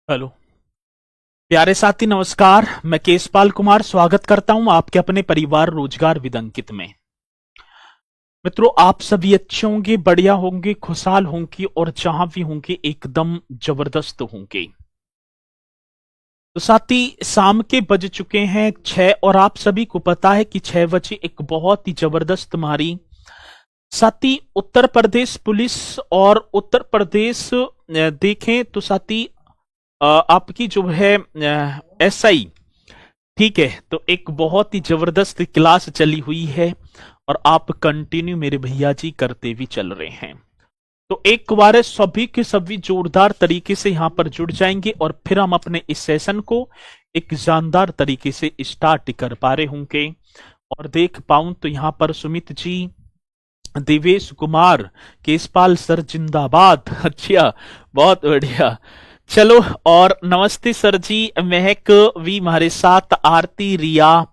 Hello प्यारे साथी, नमस्कार। मैं केशपाल कुमार स्वागत करता हूं आपके अपने परिवार रोजगार विद अंकित में। मित्रों, आप सभी अच्छे होंगे, बढ़िया होंगे, खुशहाल होंगे और जहां भी होंगे एकदम जबरदस्त होंगे। तो साथी, शाम के बज चुके हैं 6 और आप सभी को पता है कि 6 बजे एक बहुत ही जबरदस्त हमारी साथी उत्तर प्रदेश पुलिस और उत्तर प्रदेश देखें तो साथी आपकी जो है एसआई, ठीक है, तो एक बहुत ही जबरदस्त क्लास चली हुई है और आप कंटिन्यू मेरे भैया जी करते भी चल रहे हैं। तो एक बार सभी के सभी जोरदार तरीके से यहां पर जुड़ जाएंगे और फिर हम अपने इस सेशन को एक जानदार तरीके से स्टार्ट कर पा रहे होंगे। और देख पाऊं तो यहां पर सुमित जी, देवेश कुमार, केशपाल सर जिंदाबाद। अच्छा, बहुत बढ़िया। चलो, और नमस्ते सर जी, महक भी हमारे साथ, आरती, रिया,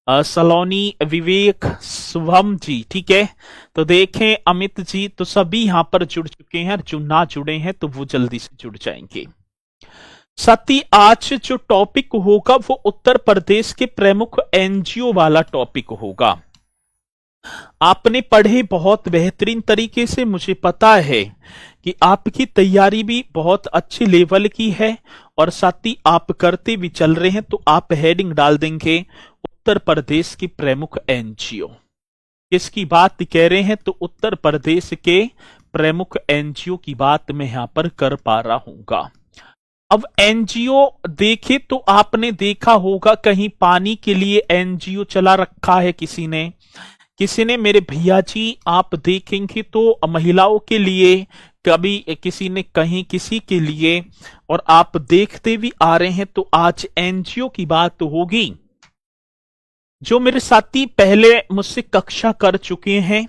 सलोनी, विवेक, शुभम जी, ठीक है। तो देखें अमित जी, तो सभी यहां पर जुड़ चुके हैं। जो ना जुड़े हैं तो वो जल्दी से जुड़ जाएंगे। साथी, आज जो टॉपिक होगा वो उत्तर प्रदेश के प्रमुख एनजीओ वाला टॉपिक होगा। आपने पढ़े बहुत बेहतरीन तरीके से, मुझे पता है कि आपकी तैयारी भी बहुत अच्छे लेवल की है और साथ ही आप करते भी चल रहे हैं। तो आप हेडिंग डाल देंगे उत्तर प्रदेश के प्रमुख एनजीओ। किसकी बात कह रहे हैं? तो उत्तर प्रदेश के प्रमुख एनजीओ की बात मैं यहां पर कर पा रहा हूंगा। अब एनजीओ देखे तो आपने देखा होगा कहीं पानी के लिए एनजीओ चला रखा है किसी ने मेरे भैया जी, आप देखेंगे तो महिलाओं के लिए, कभी किसी ने कहीं किसी के लिए, और आप देखते भी आ रहे हैं। तो आज एनजीओ की बात होगी। जो मेरे साथी पहले मुझसे कक्षा कर चुके हैं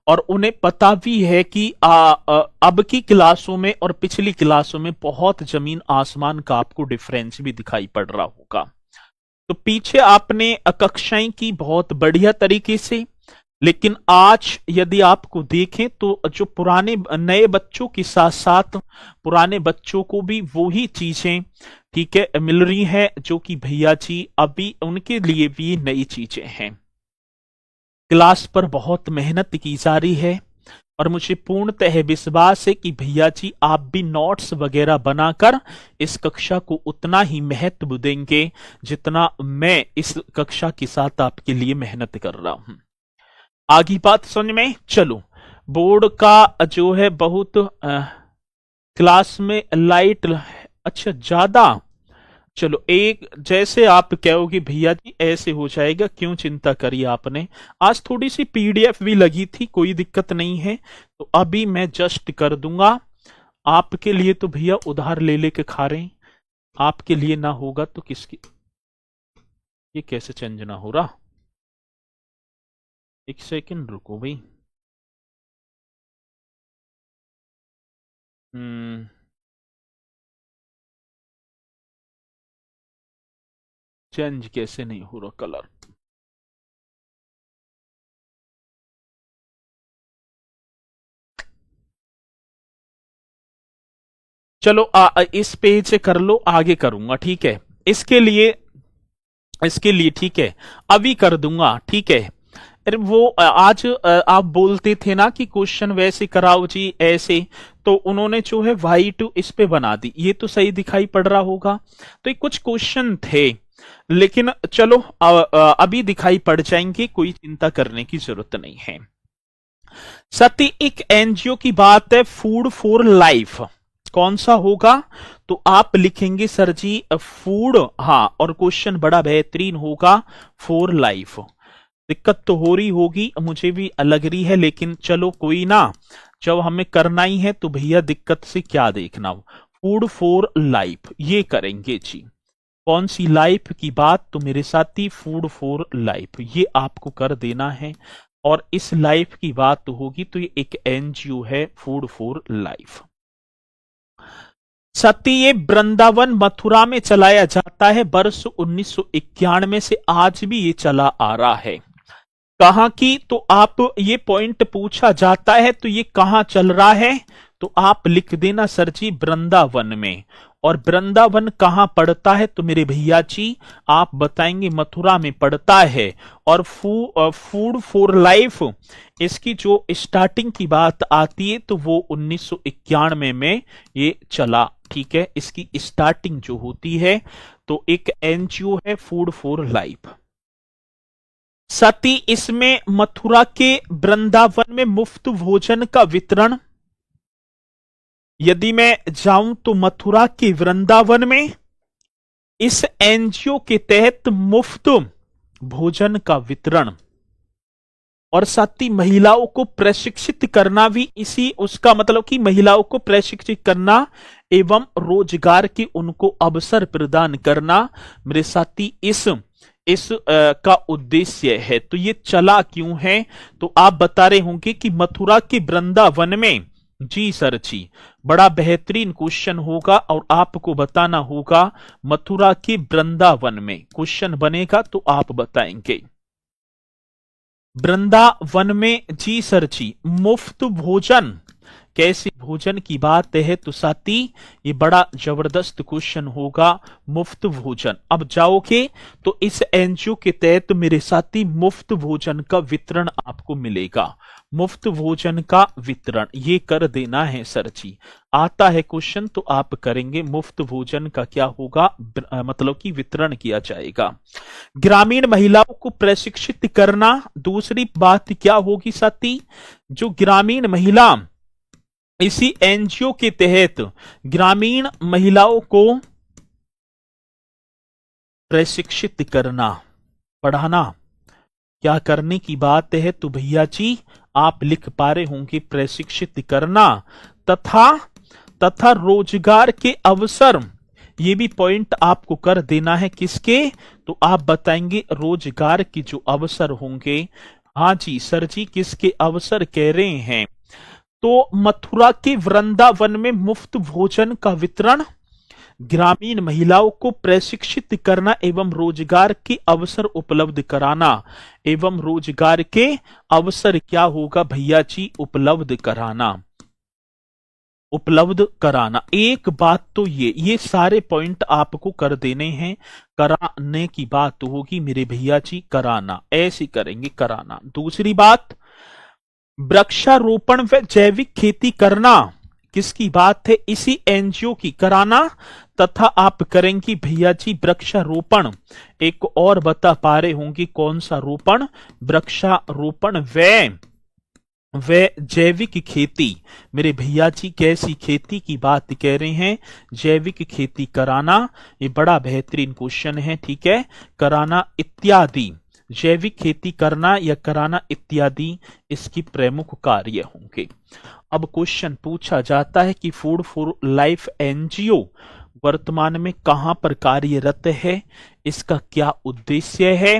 और उन्हें पता भी है कि अब की क्लासों में और पिछली क्लासों में बहुत जमीन आसमान का आपको डिफरेंस भी दिखाई पड़ रहा होगा। तो पीछे आपने कक्षाएं की बहुत बढ़िया तरीके से, लेकिन आज यदि आपको देखें तो जो पुराने नए बच्चों के साथ साथ पुराने बच्चों को भी वही चीजें, ठीक है, मिल रही है जो कि भैया जी अभी उनके लिए भी नई चीजें हैं। क्लास पर बहुत मेहनत की जा रही है और मुझे पूर्णतः विश्वास है कि भैया जी आप भी नोट्स वगैरह बनाकर इस कक्षा को उतना ही महत्व देंगे जितना मैं इस कक्षा के साथ आपके लिए मेहनत कर रहा हूं। आगे बात समझ में? चलो, बोर्ड का जो है बहुत क्लास में लाइट, अच्छा ज्यादा, चलो एक जैसे आप कहोगे भैया जी ऐसे हो जाएगा, क्यों चिंता करी आपने। आज थोड़ी सी पीडीएफ भी लगी थी, कोई दिक्कत नहीं है, तो अभी मैं जस्ट कर दूंगा आपके लिए। तो भैया उधार ले लेके खा रहे हैं, आपके लिए ना होगा तो किसकी। ये कैसे चेंज ना हो रहा, एक सेकंड रुको भाई। चेंज कैसे नहीं हो रहा कलर। चलो इस पेज से कर लो, आगे करूंगा, ठीक है। इसके लिए ठीक है, अभी कर दूंगा, ठीक है। अरे वो आज आप बोलते थे ना कि क्वेश्चन वैसे कराओ जी ऐसे, तो उन्होंने जो है वाइट इस पे बना दी, ये तो सही दिखाई पड़ रहा होगा। तो ये कुछ क्वेश्चन थे, लेकिन चलो अभी दिखाई पड़ जाएंगे, कोई चिंता करने की जरूरत नहीं है। सती, एक एनजीओ की बात है, फूड फॉर लाइफ। कौन सा होगा? तो आप लिखेंगे सर जी फूड, हाँ, और क्वेश्चन बड़ा बेहतरीन होगा, फॉर लाइफ। दिक्कत तो हो रही होगी, मुझे भी लग रही है, लेकिन चलो कोई ना, जब हमें करना ही है तो भैया दिक्कत से क्या देखना। फूड फॉर लाइफ ये करेंगे जी। कौन सी लाइफ की बात? तो मेरे साथी फूड फॉर लाइफ ये आपको कर देना है। और इस लाइफ की बात होगी तो ये एक एनजीओ है, फूड फॉर लाइफ। सती, ये वृंदावन मथुरा में चलाया जाता है, वर्ष 1991 से आज भी ये चला आ रहा है। कहां की? तो आप ये पॉइंट पूछा जाता है तो ये कहां चल रहा है? तो आप लिख देना सर जी वृंदावन में। और वृंदावन कहां पड़ता है तो मेरे भैया जी आप बताएंगे मथुरा में पड़ता है। और फूड फॉर लाइफ इसकी जो स्टार्टिंग की बात आती है तो वो 1991 में ये चला, ठीक है। इसकी स्टार्टिंग जो होती है तो एक एनजीओ है फूड फॉर लाइफ। सती इसमें मथुरा के वृंदावन में मुफ्त भोजन का वितरण, यदि मैं जाऊं तो मथुरा के वृंदावन में इस एनजीओ के तहत मुफ्त भोजन का वितरण और साथ ही महिलाओं को प्रशिक्षित करना भी इसी उसका मतलब कि महिलाओं को प्रशिक्षित करना एवं रोजगार के उनको अवसर प्रदान करना मेरे साथी इस का उद्देश्य है। तो ये चला क्यों है तो आप बता रहे होंगे कि मथुरा के वृंदावन में। जी सर जी, बड़ा बेहतरीन क्वेश्चन होगा और आपको बताना होगा मथुरा के वृंदावन में क्वेश्चन बनेगा तो आप बताएंगे वृंदावन में। जी सर जी, मुफ्त भोजन, कैसे भोजन की बात है तो साथी ये बड़ा जबरदस्त क्वेश्चन होगा, मुफ्त भोजन। अब जाओगे तो इस एनजीओ के तहत मेरे साथी मुफ्त भोजन का वितरण आपको मिलेगा, मुफ्त भोजन का वितरण ये कर देना है सर जी। आता है क्वेश्चन तो आप करेंगे मुफ्त भोजन का क्या होगा मतलब कि वितरण किया जाएगा। ग्रामीण महिलाओं को प्रशिक्षित करना, दूसरी बात क्या होगी साथी, जो ग्रामीण महिला इसी एनजीओ के तहत ग्रामीण महिलाओं को प्रशिक्षित करना, पढ़ाना, क्या करने की बात है तो भैया जी आप लिख पा रहे होंगे प्रशिक्षित करना तथा रोजगार के अवसर, ये भी पॉइंट आपको कर देना है किसके तो आप बताएंगे रोजगार के जो अवसर होंगे। हाँ जी सर जी, किसके अवसर कह रहे हैं तो मथुरा के वृंदावन में मुफ्त भोजन का वितरण, ग्रामीण महिलाओं को प्रशिक्षित करना एवं रोजगार के अवसर उपलब्ध कराना, एवं रोजगार के अवसर क्या होगा भैया जी उपलब्ध कराना, उपलब्ध कराना। एक बात तो ये सारे पॉइंट आपको कर देने हैं, कराने की बात तो होगी मेरे भैया जी कराना, ऐसे करेंगे कराना। दूसरी बात वृक्षारोपण व जैविक खेती करना, किसकी बात है इसी एनजीओ की कराना, तथा आप करेंगी भैया जी वृक्षारोपण, एक और बता पा रहे होंगे कौन सा रोपण, वृक्षारोपण व जैविक खेती। मेरे भैया जी कैसी खेती की बात कह रहे हैं, जैविक खेती कराना, ये बड़ा बेहतरीन क्वेश्चन है, ठीक है, कराना इत्यादि, जैविक खेती करना या कराना इत्यादि इसकी प्रमुख कार्य होंगे। अब क्वेश्चन पूछा जाता है कि फूड फॉर लाइफ एनजीओ वर्तमान में कहां पर कार्यरत है, इसका क्या उद्देश्य है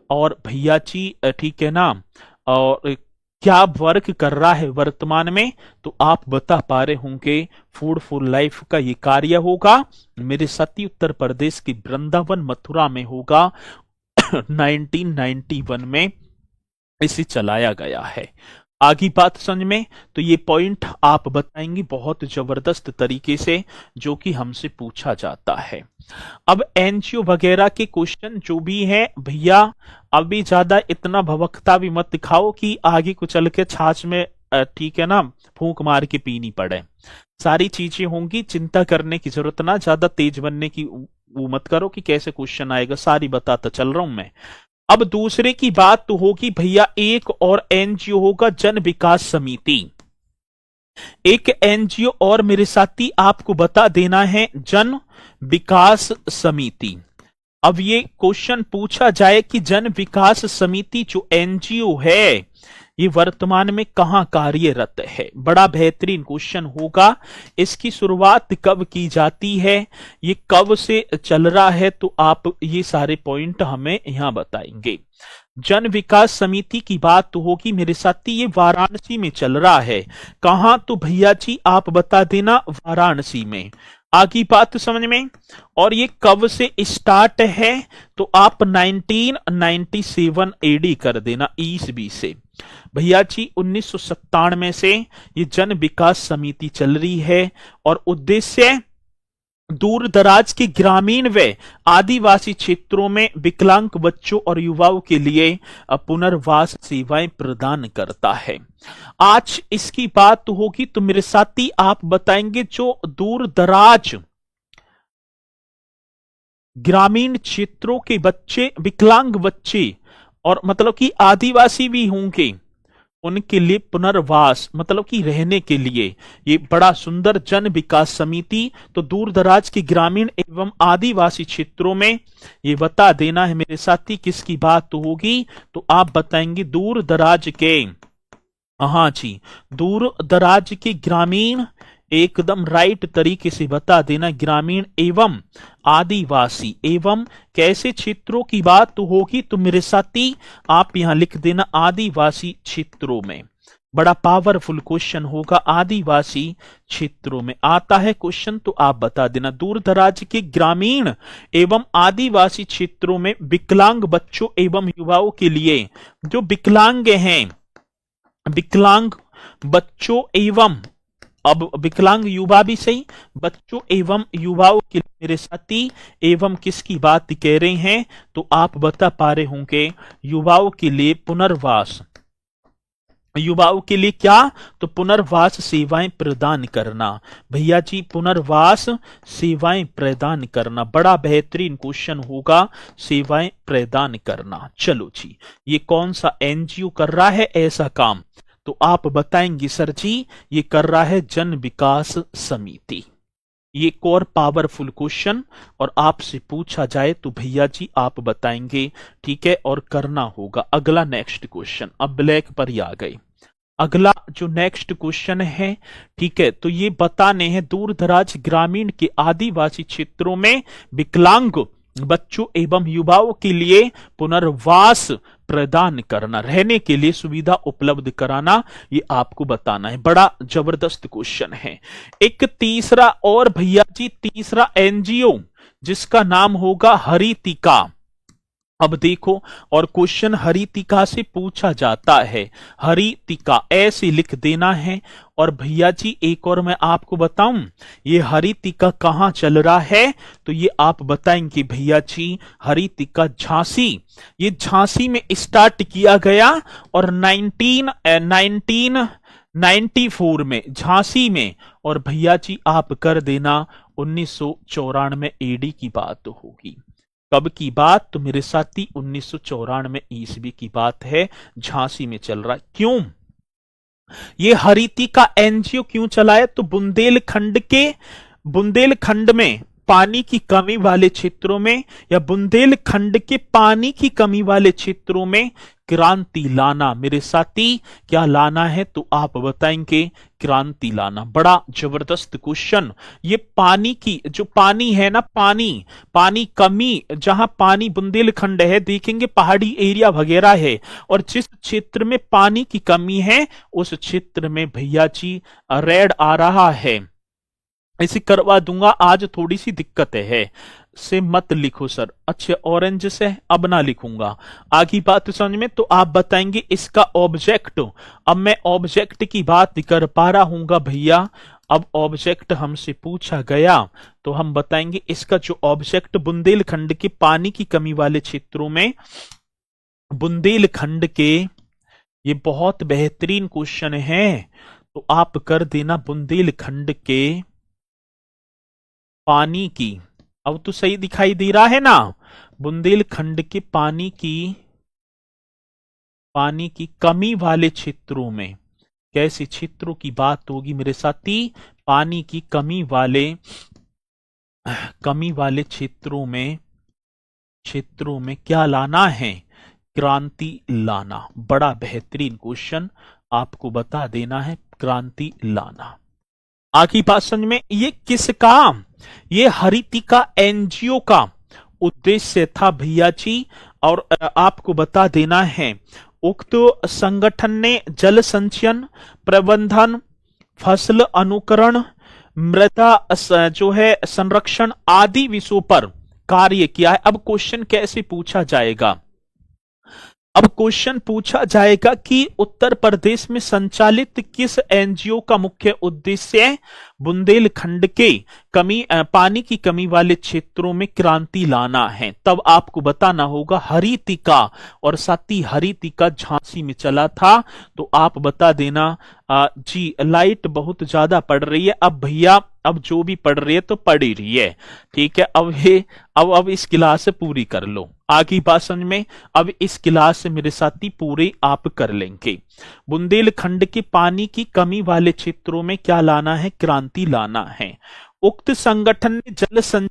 और भैया जी ठीक है ना, और क्या वर्क कर रहा है वर्तमान में, तो आप बता पा रहे होंगे फूड फॉर लाइफ का ये कार्य होगा मेरे साथी उत्तर प्रदेश के वृंदावन मथुरा में होगा 1991 में इसे चलाया गया है। आगे बात समझ में, तो ये पॉइंट आप बताएंगे बहुत जबरदस्त तरीके से जो कि हमसे पूछा जाता है। अब एनजीओ वगैरह के क्वेश्चन जो भी है भैया अभी ज्यादा इतना भवकता भी मत दिखाओ कि आगे को चल के छाछ में ठीक है ना फूंक मार के पीनी पड़े, सारी चीजें होंगी, चिंता करने की जरूरत ना, ज्यादा तेज बनने की वो मत करो कि कैसे क्वेश्चन आएगा, सारी बताता चल रहा हूं मैं। अब दूसरे की बात तो होगी भैया एक और एनजीओ होगा जन विकास समिति, एक एनजीओ और मेरे साथी आपको बता देना है जन विकास समिति। अब ये क्वेश्चन पूछा जाए कि जन विकास समिति जो एनजीओ है ये वर्तमान में कहां कार्यरत है, बड़ा बेहतरीन क्वेश्चन होगा। इसकी शुरुआत कब की जाती है, ये कब से चल रहा है, तो आप ये सारे पॉइंट हमें यहां बताएंगे। जन विकास समिति की बात तो होगी मेरे साथी, ये वाराणसी में चल रहा है। कहां तो भैया जी आप बता देना वाराणसी में। आगे बात समझ में। और ये कब से स्टार्ट है, तो आप 1997 एडी कर देना, ईसवी से। भैया जी 1997 से ये जन विकास समिति चल रही है और उद्देश्य दूर दराज के ग्रामीण व आदिवासी क्षेत्रों में विकलांग बच्चों और युवाओं के लिए पुनर्वास सेवाएं प्रदान करता है। आज इसकी बात होगी तो मेरे साथी आप बताएंगे जो दूर दराज ग्रामीण क्षेत्रों के बच्चे, विकलांग बच्चे और मतलब कि आदिवासी भी होंगे, उनके लिए पुनर्वास मतलब कि रहने के लिए ये बड़ा सुंदर जन विकास समिति। तो दूर दराज के ग्रामीण एवं आदिवासी क्षेत्रों में ये बता देना है मेरे साथी किसकी बात तो होगी, तो आप बताएंगे दूर दराज के, हाँ जी, दूर दराज के ग्रामीण, एकदम राइट तरीके से बता देना, ग्रामीण एवं आदिवासी एवं कैसे क्षेत्रों की बात तो होगी, तो मेरे साथी आप यहां लिख देना आदिवासी क्षेत्रों में। बड़ा पावरफुल क्वेश्चन होगा, आदिवासी क्षेत्रों में आता है क्वेश्चन, तो आप बता देना दूर दराज के ग्रामीण एवं आदिवासी क्षेत्रों में विकलांग बच्चों एवं युवाओं के लिए, जो विकलांग हैं, विकलांग बच्चों एवं, अब विकलांग युवा भी सही, बच्चों एवं युवाओं के लिए मेरे साथी एवं किसकी बात कह रहे हैं, तो आप बता पा रहे होंगे युवाओं के लिए पुनर्वास, युवाओं के लिए क्या, तो पुनर्वास सेवाएं प्रदान करना। भैया जी पुनर्वास सेवाएं प्रदान करना, बड़ा बेहतरीन क्वेश्चन होगा, सेवाएं प्रदान करना। चलो जी, ये कौन सा एनजीओ कर रहा है ऐसा काम, तो आप बताएंगे सर जी ये कर रहा है जन विकास समिति। ये कोर पावरफुल क्वेश्चन और आपसे पूछा जाए तो भैया जी आप बताएंगे, ठीक है, और करना होगा। अगला नेक्स्ट क्वेश्चन, अब ब्लैक पर ही आ गए। अगला जो नेक्स्ट क्वेश्चन है, ठीक है, तो ये बताने हैं दूर दराज ग्रामीण के आदिवासी क्षेत्रों में विकलांग बच्चों एवं युवाओं के लिए पुनर्वास प्रदान करना, रहने के लिए सुविधा उपलब्ध कराना, ये आपको बताना है। बड़ा जबरदस्त क्वेश्चन है। एक तीसरा और भैया जी, तीसरा एनजीओ जिसका नाम होगा हरितिका। अब देखो, और क्वेश्चन हरितिका से पूछा जाता है, हरितिका ऐसे लिख देना है। और भैया जी एक और मैं आपको बताऊं, ये हरितिका कहां चल रहा है, तो ये आप बताएंगे भैया जी, हरितिका झांसी, ये झांसी में स्टार्ट किया गया और 1994 में झांसी में, और भैया जी आप कर देना 1994 एडी की बात होगी। कब की बात, तो मेरे साथी 1994 ईस्वी की बात है, झांसी में चल रहा है। क्यों ये हरितिका एनजीओ क्यों चला है, तो बुंदेलखंड में पानी की कमी वाले क्षेत्रों में, या बुंदेलखंड के पानी की कमी वाले क्षेत्रों में क्रांति लाना। मेरे साथी क्या लाना है, तो आप बताएंगे क्रांति लाना। बड़ा जबरदस्त क्वेश्चन। ये पानी की जो पानी है ना, पानी कमी, जहां पानी बुंदेलखंड है, देखेंगे पहाड़ी एरिया वगैरह है, और जिस क्षेत्र में पानी की कमी है उस क्षेत्र में भैया जी रेड आ रहा है। इसे करवा दूंगा, आज थोड़ी सी दिक्कत है, से मत लिखो सर। अच्छा ऑरेंज से अब ना लिखूंगा। आगे बात समझ में, तो आप बताएंगे इसका ऑब्जेक्ट। अब मैं ऑब्जेक्ट की बात कर पा रहा हूंगा भैया, अब ऑब्जेक्ट हमसे पूछा गया तो हम बताएंगे इसका जो ऑब्जेक्ट बुंदेलखंड के पानी की कमी वाले क्षेत्रों में, बुंदेलखंड के, ये बहुत बेहतरीन क्वेश्चन है, तो आप कर देना बुंदेलखंड के पानी की, अब तो सही दिखाई दे रहा है ना, बुंदेलखंड के पानी की कमी वाले क्षेत्रों में, कैसे क्षेत्रों की बात होगी मेरे साथी, पानी की कमी वाले क्षेत्रों में क्या लाना है, क्रांति लाना। बड़ा बेहतरीन क्वेश्चन, आपको बता देना है क्रांति लाना। आखिरी बात समझ में, ये किसका, ये हरितिका एनजीओ का उद्देश्य था भैया जी, और आपको बता देना है उक्त संगठन ने जल संचयन, प्रबंधन, फसल अनुकरण, मृदा जो है संरक्षण आदि विषयों पर कार्य किया है। अब क्वेश्चन कैसे पूछा जाएगा? अब क्वेश्चन पूछा जाएगा कि उत्तर प्रदेश में संचालित किस एनजीओ का मुख्य उद्देश्य बुंदेलखंड के पानी की कमी वाले क्षेत्रों में क्रांति लाना है। तब आपको बताना होगा हरितिका, और साथ ही हरितिका झांसी में चला था। तो आप बता देना जी लाइट बहुत ज्यादा पड़ रही है। अब भैया अब जो भी पढ़ रही है तो पढ़ ही रही है, ठीक है। अब इस क्लास से पूरी कर लो, आगे बात समझ में। अब इस क्लास से मेरे साथी पूरे आप कर लेंगे। बुंदेलखंड के पानी की कमी वाले क्षेत्रों में क्या लाना है? क्रांति लाना है। उक्त संगठन ने जल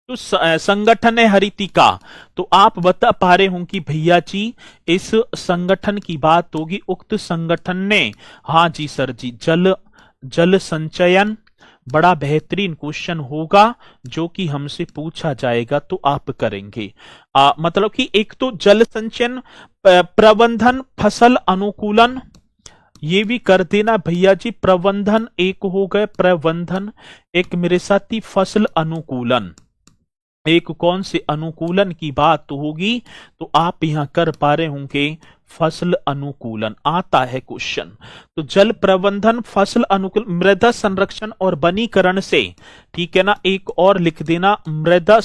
तो संगठन है हरितिका। तो आप बता पा रहे हों कि भैया जी इस संगठन की बात होगी। उक्त संगठन ने, हाँ जी सर जी, जल संचयन, बड़ा बेहतरीन क्वेश्चन होगा जो कि हमसे पूछा जाएगा तो आप करेंगे। मतलब कि एक तो जल संचयन, प्रबंधन, फसल अनुकूलन, ये भी कर देना भैया जी। प्रबंधन एक हो गए, प्रबंधन एक मेरे साथी, फसल अनुकूलन एक कौन से अनुकूलन की बात होगी तो आप यहां कर पा रहे होंगे फसल अनुकूलन आता है क्वेश्चन। तो जल प्रबंधन, फसल अनुकूलन, मृदा संरक्षण और वनीकरण से, ठीक है ना। एक और लिख देना मृदा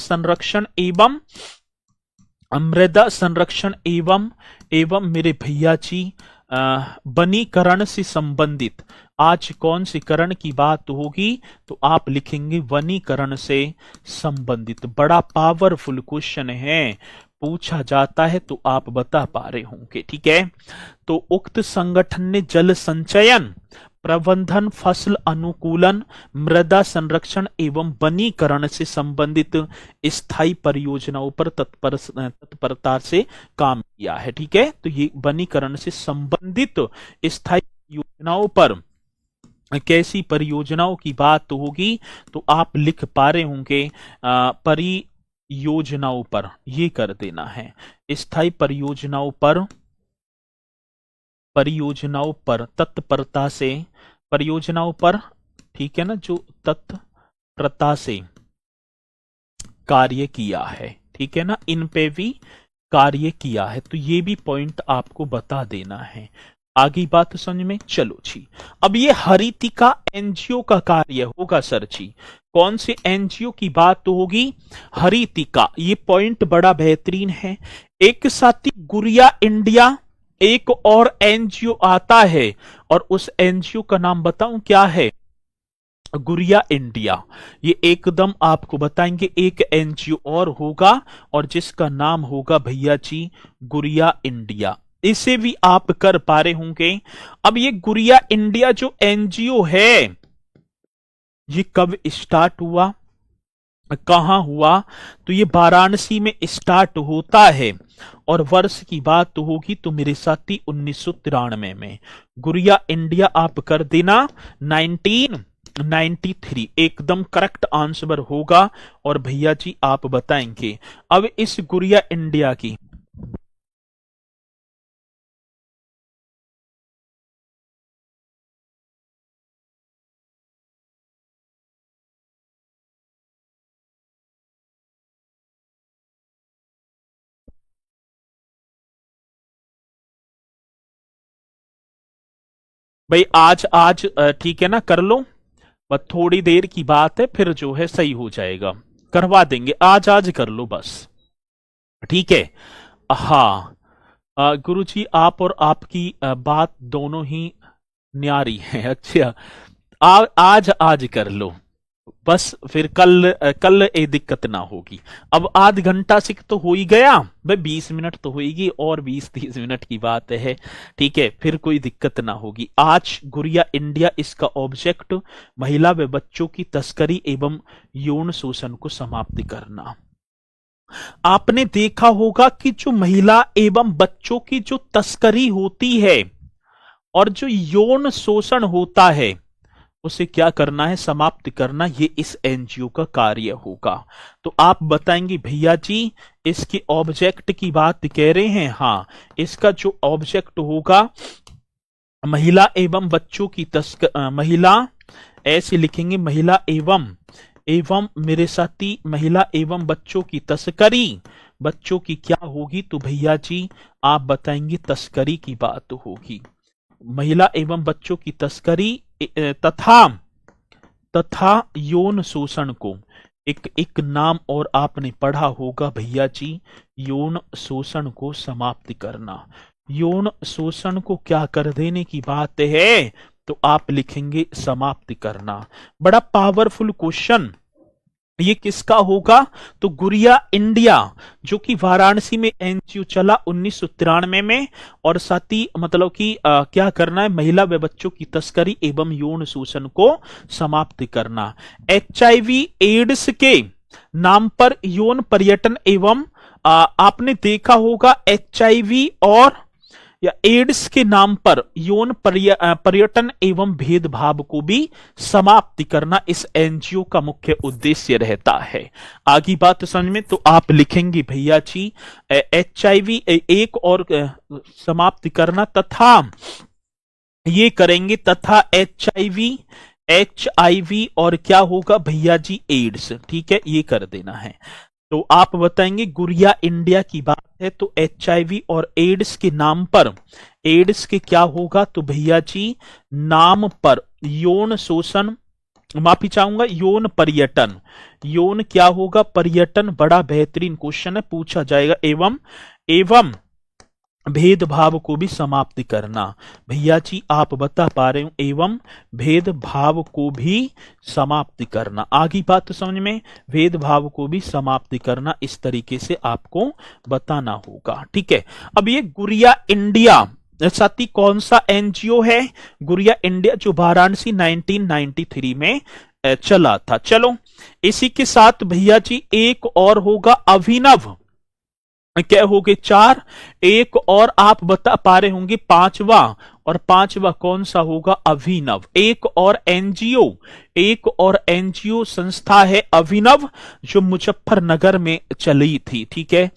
संरक्षण एवं मेरे भैया जी वनीकरण से संबंधित। आज कौन सी करण की बात होगी तो आप लिखेंगे वनीकरण से संबंधित। बड़ा पावरफुल क्वेश्चन है, पूछा जाता है तो आप बता पा रहे होंगे, ठीक है। तो उक्त संगठन ने जल संचयन, प्रबंधन, फसल अनुकूलन, मृदा संरक्षण एवं वनीकरण से संबंधित स्थायी परियोजनाओं पर तत्परता से काम किया है, ठीक है। तो ये वनीकरण से संबंधित स्थायी परियोजनाओं पर, कैसी परियोजनाओं की बात होगी तो आप लिख पा रहे होंगे परियोजनाओं पर, ये कर देना है। स्थायी परियोजनाओं पर तत्परता से, परियोजनाओं पर, ठीक है ना, जो तत्परता से कार्य किया है, ठीक है ना, इन पे भी कार्य किया है। तो ये भी पॉइंट आपको बता देना है। आगे बात समझ में। चलो जी, अब ये हरितिका एनजीओ का कार्य होगा सर जी। कौन से एनजीओ की बात तो होगी? हरितिका। ये पॉइंट बड़ा बेहतरीन है। एक साथी गुड़िया इंडिया, एक और एनजीओ आता है और उस एनजीओ का नाम बताऊं क्या है? गुड़िया इंडिया। ये एकदम आपको बताएंगे। एक एनजीओ और होगा और जिसका नाम होगा भैया जी गुड़िया इंडिया। इसे भी आप कर पा रहे होंगे। अब ये गुड़िया इंडिया जो एनजीओ है, ये कब स्टार्ट हुआ, कहां हुआ? तो ये वाराणसी में स्टार्ट होता है और वर्ष की बात तो होगी तो मेरे साथी 1993 में। गुड़िया इंडिया आप कर देना 1993, एकदम करेक्ट आंसर होगा। और भैया जी आप बताएंगे अब इस गुड़िया इंडिया की, भाई आज ठीक है ना, कर लो। बस थोड़ी देर की बात है, फिर जो है सही हो जाएगा, करवा देंगे। आज कर लो बस, ठीक है। हाँ गुरुजी आप और आपकी बात दोनों ही न्यारी है। अच्छा आज कर लो बस, फिर कल ये दिक्कत ना होगी। अब आध घंटा से तो हो ही गया भाई, 20 मिनट तो होगी और 20-30 मिनट की बात है, ठीक है। फिर कोई दिक्कत ना होगी। आज गुड़िया इंडिया, इसका ऑब्जेक्ट महिला व बच्चों की तस्करी एवं यौन शोषण को समाप्त करना। आपने देखा होगा कि जो महिला एवं बच्चों की जो तस्करी होती है और जो यौन शोषण होता है, उसे क्या करना है? समाप्त करना। ये इस एनजीओ का कार्य होगा। तो आप बताएंगे भैया जी इसके ऑब्जेक्ट की बात कह रहे हैं? हाँ, इसका जो ऑब्जेक्ट होगा महिला एवं बच्चों की महिला ऐसे लिखेंगे महिला एवं मेरे साथी महिला एवं बच्चों की तस्करी, बच्चों की क्या होगी? तो भैया जी आप बताएंगे तस्करी की बात होगी। महिला एवं बच्चों की तस्करी तथा तथा यौन शोषण को, एक नाम और आपने पढ़ा होगा भैया जी, यौन शोषण को समाप्त करना। यौन शोषण को क्या कर देने की बात है? तो आप लिखेंगे समाप्त करना। बड़ा पावरफुल क्वेश्चन, ये किसका होगा? तो गुड़िया इंडिया, जो कि वाराणसी में एनजीओ चला 1993 में, और साथ ही मतलब कि क्या करना है? महिला व बच्चों की तस्करी एवं यौन शोषण को समाप्त करना। एचआईवी एड्स के नाम पर यौन पर्यटन एवं आपने देखा होगा एचआईवी और या एड्स के नाम पर यौन पर्यटन एवं भेदभाव को भी समाप्त करना इस एनजीओ का मुख्य उद्देश्य रहता है। आगे बात समझ में, तो आप लिखेंगे भैया जी एचआईवी एक और समाप्त करना, तथा ये करेंगे तथा एचआईवी और क्या होगा भैया जी? एड्स। ठीक है, ये कर देना है। तो आप बताएंगे गुड़िया इंडिया की बात है तो एचआईवी और एड्स के नाम पर, एड्स के क्या होगा? तो भैया जी नाम पर यौन शोषण, माफी चाहूंगा, यौन पर्यटन, यौन क्या होगा? पर्यटन। बड़ा बेहतरीन क्वेश्चन है, पूछा जाएगा। एवं भेदभाव को भी समाप्त करना। भैया जी आप बता पा रहे हो, एवं भेदभाव को भी समाप्त करना। आगे बात तो समझ में, भेदभाव को भी समाप्त करना, इस तरीके से आपको बताना होगा। ठीक है, अब ये गुड़िया इंडिया साथी कौन सा एनजीओ है? गुड़िया इंडिया, जो वाराणसी 1993 में चला था। चलो इसी के साथ भैया जी एक और होगा अभिनव, क्या हो गए? 4। एक और आप बता पा रहे होंगे पांचवा, और पांचवा कौन सा होगा? अभिनव। एक और एनजीओ संस्था है अभिनव, जो मुजफ्फरनगर में चली थी। ठीक है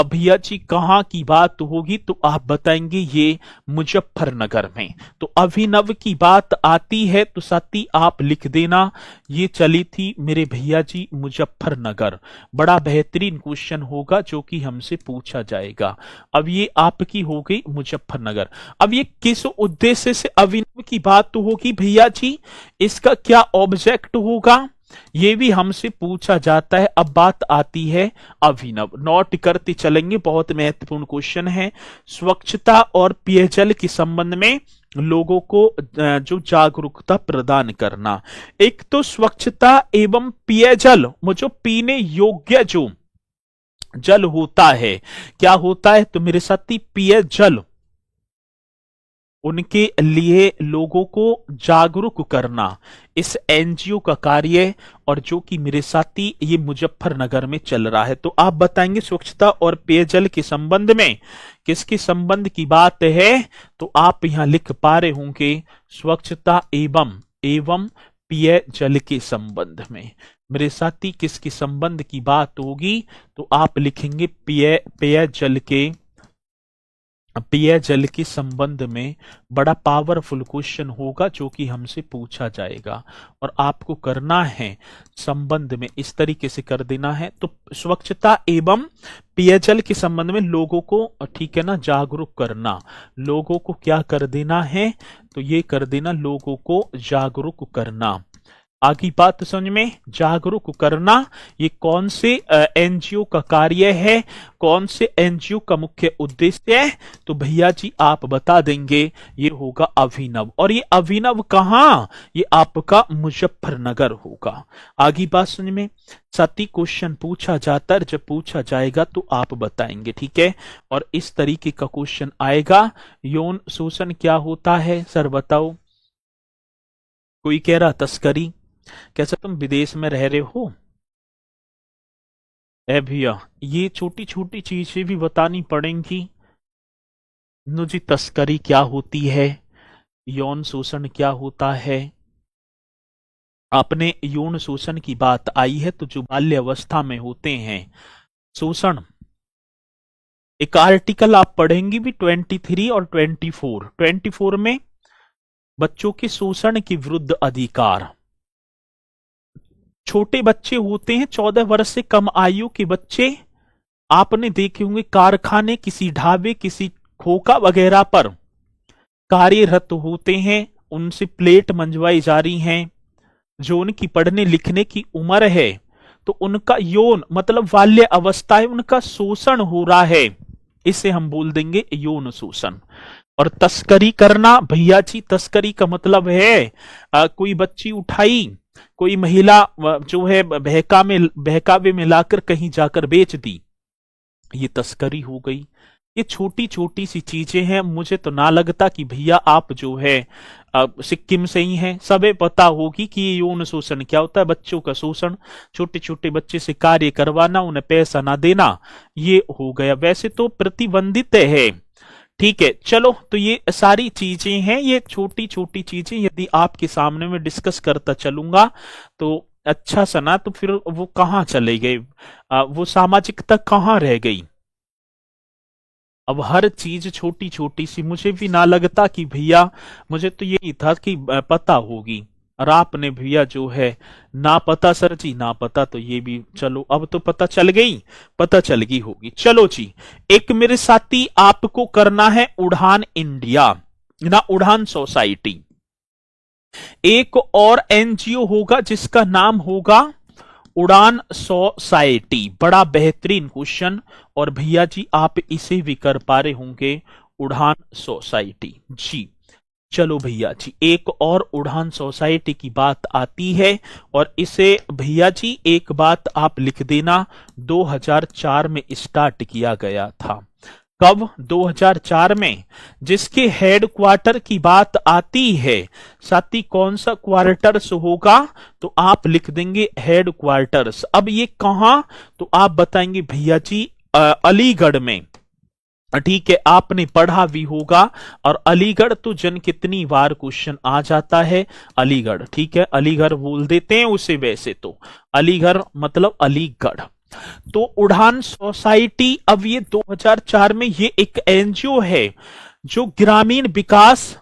भैया जी कहां की बात होगी? तो आप बताएंगे ये मुजफ्फरनगर में। तो अभिनव की बात आती है तो साथी आप लिख देना ये चली थी मेरे भैया जी मुजफ्फरनगर। बड़ा बेहतरीन क्वेश्चन होगा जो कि हमसे पूछा जाएगा। अब ये आपकी हो गई मुजफ्फरनगर। अब ये किस उद्देश्य से अभिनव की बात तो होगी भैया जी, इसका क्या ऑब्जेक्ट होगा? ये भी हमसे पूछा जाता है। अब बात आती है अभिनव, नोट करते चलेंगे, बहुत महत्वपूर्ण क्वेश्चन है। स्वच्छता और पेयजल के संबंध में लोगों को जो जागरूकता प्रदान करना। एक तो स्वच्छता एवं पेयजल, जो पीने योग्य जो जल होता है, क्या होता है? तो मेरे साथी पेयजल, उनके लिए लोगों को जागरूक करना इस एनजीओ का कार्य, और जो कि मेरे साथी ये मुजफ्फरनगर में चल रहा है। तो आप बताएंगे स्वच्छता और पेयजल के संबंध में किसके संबंध की बात है? तो आप यहां लिख पा रहे होंगे स्वच्छता एवं पेयजल के संबंध में। मेरे साथी किसके संबंध की बात होगी? तो आप लिखेंगे पेयजल के संबंध में। बड़ा पावरफुल क्वेश्चन होगा जो कि हमसे पूछा जाएगा, और आपको करना है संबंध में इस तरीके से कर देना है। तो स्वच्छता एवं पेयजल के संबंध में लोगों को, ठीक है ना, जागरूक करना, लोगों को क्या कर देना है? तो ये कर देना लोगों को जागरूक करना। आगे बात समझ में, जागरूक करना ये कौन से एनजीओ का कार्य है, कौन से एनजीओ का मुख्य उद्देश्य है? तो भैया जी आप बता देंगे ये होगा अभिनव। और ये अभिनव कहां? ये आपका मुजफ्फरनगर होगा। आगे बात समझ में, साथी क्वेश्चन पूछा जाता है, जब पूछा जाएगा तो आप बताएंगे। ठीक है, और इस तरीके का क्वेश्चन आएगा। यौन शोषण क्या होता है सर बताओ? कोई कह रहा तस्करी। कैसे तुम विदेश में रह रहे हो? ए भैया ये छोटी छोटी चीजें भी बतानी पड़ेंगी। जी तस्करी क्या होती है, यौन शोषण क्या होता है। आपने यौन शोषण की बात आई है तो जो बाल्यावस्था में होते हैं शोषण, एक आर्टिकल आप पढ़ेंगे भी 23 और 24 में बच्चों के शोषण के विरुद्ध अधिकार, छोटे बच्चे होते हैं, 14 वर्ष से कम आयु के बच्चे, आपने देखे होंगे कारखाने, किसी ढाबे, किसी खोखा वगैरह पर कार्यरत होते हैं, उनसे प्लेट मंजवाई जा रही हैं, जो उनकी पढ़ने लिखने की उम्र है, तो उनका यौन मतलब बाल्य अवस्था है, उनका शोषण हो रहा है, इसे हम बोल देंगे यौन शोषण। और तस्करी करना, भैया जी तस्करी का मतलब है कोई बच्ची उठाई, कोई महिला जो है बहकावे में लाकर कहीं जाकर बेच दी, ये तस्करी हो गई। ये छोटी छोटी सी चीजें हैं, मुझे तो ना लगता कि भैया आप जो है सिक्किम से ही हैं, सबे पता होगी कि ये यौन शोषण क्या होता है, बच्चों का शोषण, छोटे छोटे बच्चे से कार्य करवाना, उन्हें पैसा ना देना, ये हो गया। वैसे तो प्रतिबंधित है, ठीक है। चलो, तो ये सारी चीजें हैं, ये छोटी छोटी चीजें यदि आपके सामने में डिस्कस करता चलूंगा तो अच्छा सना, तो फिर वो कहाँ चले गए, वो सामाजिकता कहाँ रह गई। अब हर चीज छोटी छोटी सी, मुझे भी ना लगता कि भैया, मुझे तो यही था कि पता होगी, और आपने भैया जो है ना पता सर जी, ना पता, तो ये भी चलो अब तो पता चल गई, पता चल गई होगी। चलो जी, एक मेरे साथी आपको करना है उड़ान इंडिया ना उड़ान सोसाइटी, एक और एनजीओ होगा जिसका नाम होगा उड़ान सोसाइटी। बड़ा बेहतरीन क्वेश्चन, और भैया जी आप इसे भी कर पा रहे होंगे, उड़ान सोसाइटी जी। चलो भैया जी, एक और उड़ान सोसाइटी की बात आती है, और इसे भैया जी एक बात आप लिख देना, 2004 में स्टार्ट किया गया था। कब? 2004 में। जिसके हेडक्वार्टर की बात आती है, साथी कौन सा क्वार्टर्स होगा, तो आप लिख देंगे हेडक्वार्टर्स। अब ये कहां, तो आप बताएंगे भैया जी अलीगढ़ में, ठीक है, आपने पढ़ा भी होगा। और अलीगढ़ तो जन कितनी बार क्वेश्चन आ जाता है, अलीगढ़, ठीक है, अलीगढ़ बोल देते हैं उसे, वैसे तो अलीगढ़ मतलब अलीगढ़। तो उड़ान सोसाइटी, अब ये 2004 में ये एक एनजीओ है जो ग्रामीण विकास,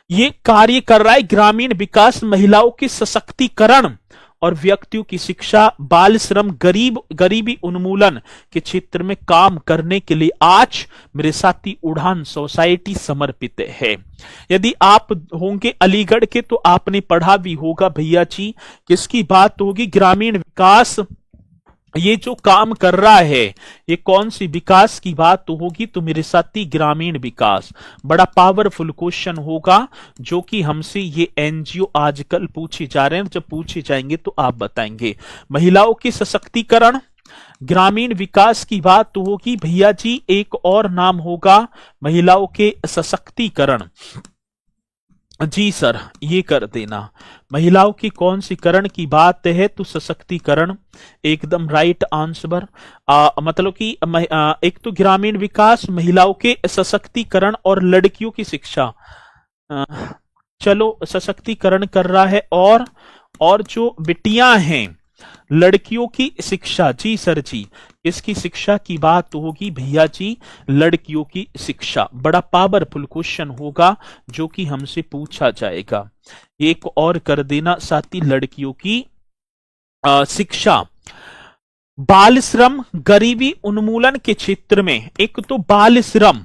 ये कार्य कर रहा है, ग्रामीण विकास, महिलाओं के सशक्तिकरण और व्यक्तियों की शिक्षा, बाल श्रम, गरीबी उन्मूलन के क्षेत्र में काम करने के लिए आज मेरे साथी उड़ान सोसाइटी समर्पित है। यदि आप होंगे अलीगढ़ के तो आपने पढ़ा भी होगा भैया जी, किसकी बात होगी, ग्रामीण विकास, ये जो काम कर रहा है ये कौन सी विकास की बात तो होगी, तो मेरे साथी ग्रामीण विकास। बड़ा पावरफुल क्वेश्चन होगा जो कि हमसे ये एनजीओ आजकल पूछे जा रहे हैं, जब पूछे जाएंगे तो आप बताएंगे। महिलाओं के सशक्तिकरण, ग्रामीण विकास की बात तो होगी भैया जी, एक और नाम होगा महिलाओं के सशक्तिकरण। जी सर, ये कर देना, महिलाओं की कौन सी करण की बात है, तो सशक्तिकरण, एकदम राइट आंसर। मतलब कि एक तो ग्रामीण विकास, महिलाओं के सशक्तिकरण और लड़कियों की शिक्षा, चलो सशक्तिकरण कर रहा है, और जो बिटियां हैं लड़कियों की शिक्षा, जी सर जी, इसकी शिक्षा की बात तो होगी भैया जी, लड़कियों की शिक्षा। बड़ा पावरफुल क्वेश्चन होगा जो कि हमसे पूछा जाएगा। एक और कर देना साथी, लड़कियों की शिक्षा। बाल श्रम, गरीबी उन्मूलन के क्षेत्र में, एक तो बाल श्रम,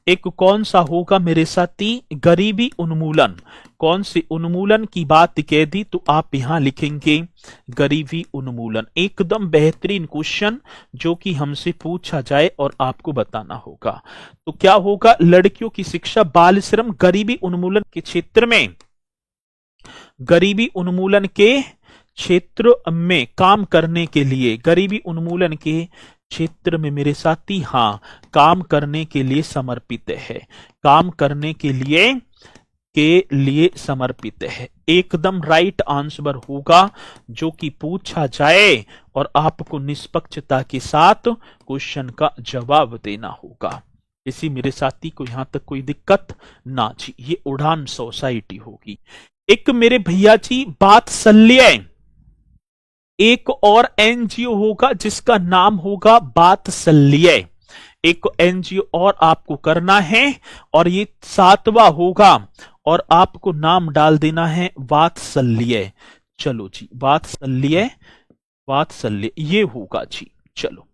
एक कौन सा होगा मेरे साथी, गरीबी उन्मूलन। कौन से उन्मूलन की बात कह दी, तो आप यहां लिखेंगे गरीबी उन्मूलन। एकदम बेहतरीन क्वेश्चन जो कि हमसे पूछा जाए और आपको बताना होगा। तो क्या होगा, लड़कियों की शिक्षा, बाल श्रम, गरीबी उन्मूलन के क्षेत्र में, गरीबी उन्मूलन के क्षेत्र में काम करने के लिए, गरीबी उन्मूलन के क्षेत्र में मेरे साथी, हां, काम करने के लिए समर्पित है, काम करने के लिए समर्पित है। एकदम राइट आंसर होगा जो कि पूछा जाए और आपको निष्पक्षता के साथ क्वेश्चन का जवाब देना होगा। इसी मेरे साथी को यहां तक कोई दिक्कत ना जी, ये उड़ान सोसाइटी होगी। एक मेरे भैया जी वात्सल्य, एक और एनजीओ होगा जिसका नाम होगा वात्सल्य। एक एनजीओ और आपको करना है, और ये 7वां होगा, और आपको नाम डाल देना है वात्सल्य। चलो जी, वात्सल्य, वात्सल्य ये होगा जी। चलो,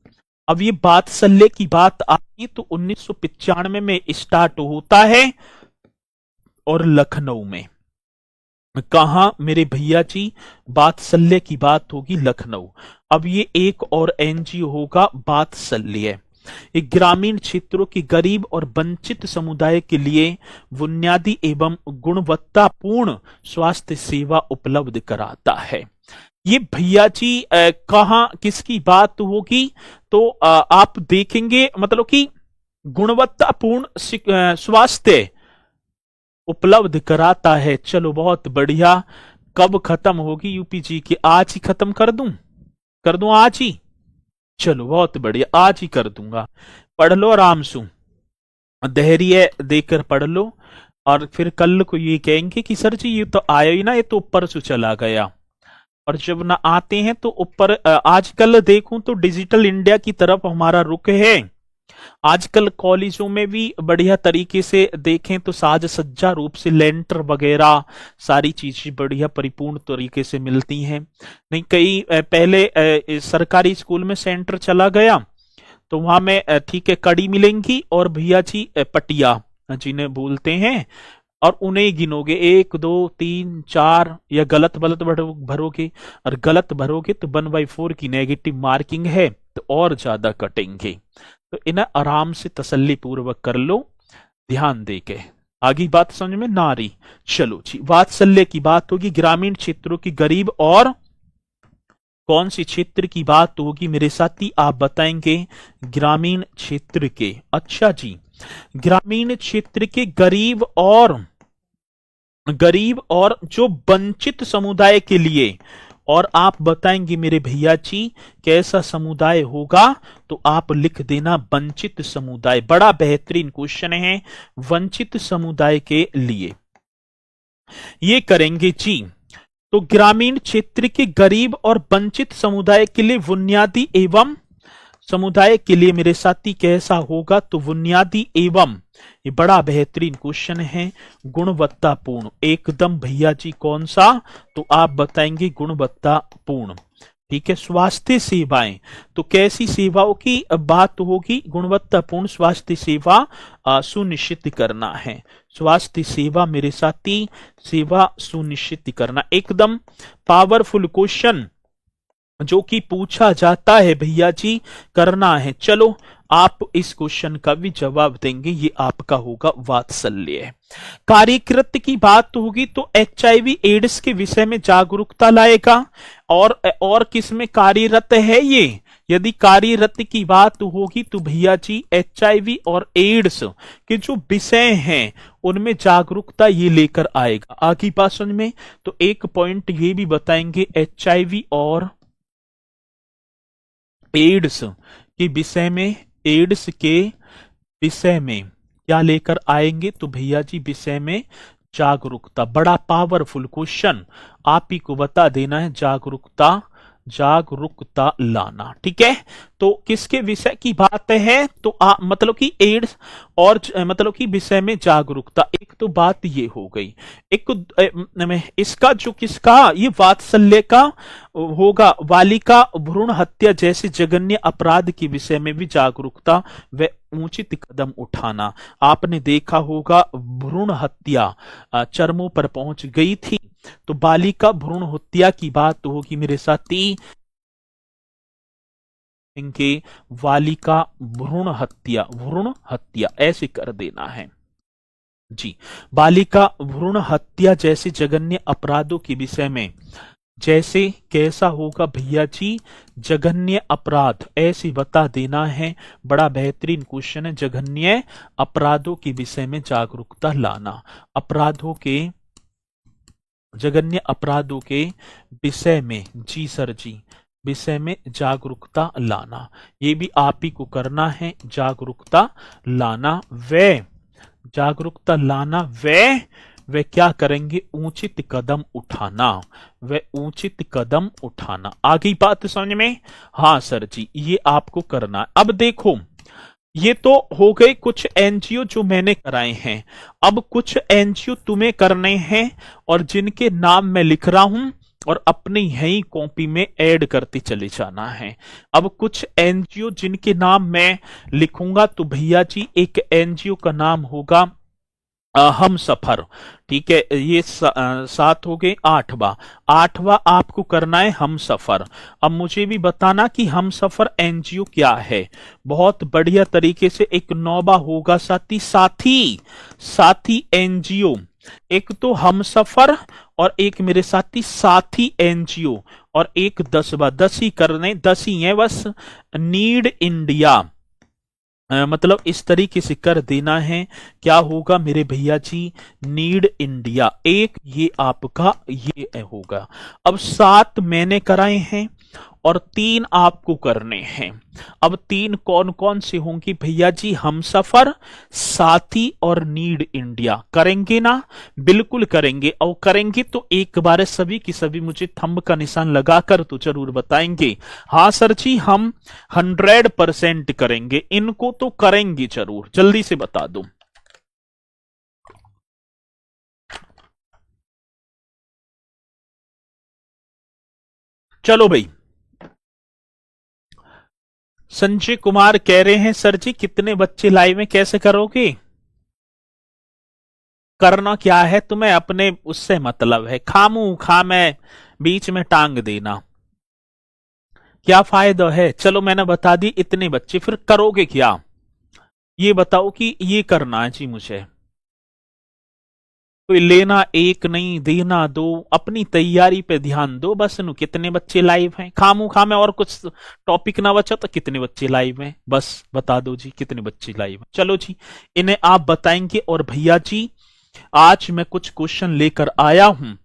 अब ये वात्सल्य की बात आती तो 1995 में स्टार्ट होता है और लखनऊ में, कहा मेरे भैया जी, वात्सल्य की बात होगी लखनऊ। अब ये एक और एनजीओ होगा वात्सल्य, एक ग्रामीण क्षेत्रों के गरीब और वंचित समुदाय के लिए बुनियादी एवं गुणवत्तापूर्ण स्वास्थ्य सेवा उपलब्ध कराता है। ये भैया जी कहाँ किसकी बात होगी, तो आप देखेंगे मतलब कि गुणवत्तापूर्ण स्वास्थ्य उपलब्ध कराता है। चलो बहुत बढ़िया। कब खत्म होगी यूपीजी की? आज ही खत्म कर दूं आज ही? चलो बहुत बढ़िया, आज ही कर दूंगा। पढ़ लो आराम से, धैर्य देकर पढ़ लो, और फिर कल को ये कहेंगे कि सर जी ये तो आया ही ना, ये तो ऊपर से चला गया। और जब ना आते हैं तो ऊपर, आजकल देखूं तो डिजिटल इंडिया की तरफ हमारा रुख है। आजकल कॉलेजों में भी बढ़िया तरीके से देखें तो साज सज्जा रूप से लेंटर वगैरह सारी चीजें बढ़िया परिपूर्ण तरीके से मिलती हैं। नहीं, कई पहले सरकारी स्कूल में सेंटर चला गया तो वहां में ठीक है कड़ी मिलेंगी और भैया जी पटिया जिन्हें बोलते हैं, और उन्हें गिनोगे 1 2 3 4, या गलत भरोगे, और गलत भरोगे तो 1/4 की नेगेटिव मार्किंग है तो और ज्यादा कटेंगे। तो इन्हें आराम से तसल्ली पूर्वक कर लो, ध्यान दे के। आगे बात समझ में ना रही? चलो जी, वात्सल्य की बात होगी ग्रामीण क्षेत्रों की गरीब और कौन सी क्षेत्र की बात होगी मेरे साथी? आप बताएंगे ग्रामीण क्षेत्र के। अच्छा जी, ग्रामीण क्षेत्र के गरीब और जो वंचित समुदाय के लिए, और आप बताएंगे मेरे भैया जी कैसा समुदाय होगा, तो आप लिख देना वंचित समुदाय। बड़ा बेहतरीन क्वेश्चन है, वंचित समुदाय के लिए ये करेंगे जी। तो ग्रामीण क्षेत्र के गरीब और वंचित समुदाय के लिए बुनियादी एवं समुदाय के लिए मेरे साथी कैसा होगा, तो बुनियादी एवं, ये बड़ा बेहतरीन क्वेश्चन है, गुणवत्तापूर्ण। एकदम भैया जी कौन सा, तो आप बताएंगे गुणवत्तापूर्ण। ठीक है, स्वास्थ्य सेवाएं, तो कैसी सेवाओं की बात होगी? गुणवत्तापूर्ण स्वास्थ्य सेवा सुनिश्चित करना है। स्वास्थ्य सेवा मेरे साथी, सेवा सुनिश्चित करना। एकदम पावरफुल क्वेश्चन जो कि पूछा जाता है भैया जी, करना है। चलो आप इस क्वेश्चन का भी जवाब देंगे, ये आपका होगा वात्सल्य। कार्यकृत की बात होगी तो HIV एड्स के विषय में जागरूकता लाएगा, और किस में कार्यरत है ये? यदि कार्यरत की बात होगी तो भैया जी HIV और एड्स के जो विषय हैं उनमें जागरूकता ये लेकर आएगा। आगे बात समझ में, तो एक पॉइंट ये भी बताएंगे HIV और एड्स के विषय में, एड्स के विषय में क्या लेकर आएंगे, तो भैया जी विषय में जागरूकता। बड़ा पावरफुल क्वेश्चन, आप ही को बता देना है, जागरूकता लाना। ठीक है, तो किसके विषय की बात है, तो मतलब कि एड्स और मतलब कि विषय में जागरूकता। एक तो बात ये हो गई। एक इसका जो किसका, ये वात्सल्य का होगा, बालिका भ्रूण हत्या जैसे जघन्य अपराध के विषय में भी जागरूकता व उचित कदम उठाना। आपने देखा होगा भ्रूण हत्या चरमों पर पहुंच गई थी, तो बालिका भ्रूण हत्या की बात होगी मेरे साथी, इनके बालिका भ्रूण हत्या ऐसे कर देना है जी। बालिका भ्रूण हत्या जैसे जघन्य अपराधों के विषय में, जैसे कैसा होगा भैया जी, जघन्य अपराध ऐसे बता देना है। बड़ा बेहतरीन क्वेश्चन है, जघन्य अपराधों के विषय में जागरूकता लाना। अपराधों के, जघन्य अपराधों के विषय में, जी सर जी, विषय में जागरूकता लाना, ये भी आप ही को करना है। जागरूकता लाना वे क्या करेंगे, उचित कदम उठाना, वे उचित कदम उठाना। आगे बात समझ में? हाँ सर जी, ये आपको करना। अब देखो, ये तो हो गए कुछ एनजीओ जो मैंने कराए हैं। अब कुछ एनजीओ तुम्हें करने हैं, और जिनके नाम मैं लिख रहा हूं और अपनी यही कॉपी में ऐड करते चले जाना है। अब कुछ एनजीओ जिनके नाम मैं लिखूंगा, तो भैया जी एक एनजीओ का नाम होगा हम सफर। ठीक है, ये 7 हो गए। आठवां आपको करना है हम सफर। अब मुझे भी बताना कि हम सफर एनजीओ क्या है। बहुत बढ़िया तरीके से एक 9वां होगा साथी एनजीओ। एक तो हम सफर और एक मेरे साथी एनजीओ, और एक 10वां, 10 ही करने, 10 ही है बस। नीड इंडिया, मतलब इस तरीके से कर देना है। क्या होगा मेरे भैया जी? Need India. एक ये आपका ये होगा। अब 7 मैंने कराए हैं और 3 आपको करने हैं। अब 3 कौन कौन से होंगे भैया जी? हम सफर, साथी और नीड इंडिया। करेंगे ना? बिल्कुल करेंगे। और करेंगे तो एक बार सभी की सभी मुझे थंब का निशान लगाकर तो जरूर बताएंगे, हाँ सर जी हम 100% करेंगे। इनको तो करेंगे जरूर, जल्दी से बता दो। चलो भाई, संजय कुमार कह रहे हैं सर जी कितने बच्चे लाइव में कैसे करोगे? करना क्या है तुम्हें, अपने उससे मतलब है, खामू खा में बीच में टांग देना, क्या फायदा है? चलो मैंने बता दी इतने बच्चे, फिर करोगे क्या ये बताओ कि ये करना है जी मुझे। कोई लेना एक नहीं, देना दो, अपनी तैयारी पे ध्यान दो बस। नु कितने बच्चे लाइव हैं? खामू खा में और कुछ टॉपिक ना बचा तो कितने बच्चे लाइव हैं बस बता दो जी, कितने बच्चे लाइव हैं। चलो जी, इन्हें आप बताएंगे। और भैया जी आज मैं कुछ क्वेश्चन लेकर आया हूं,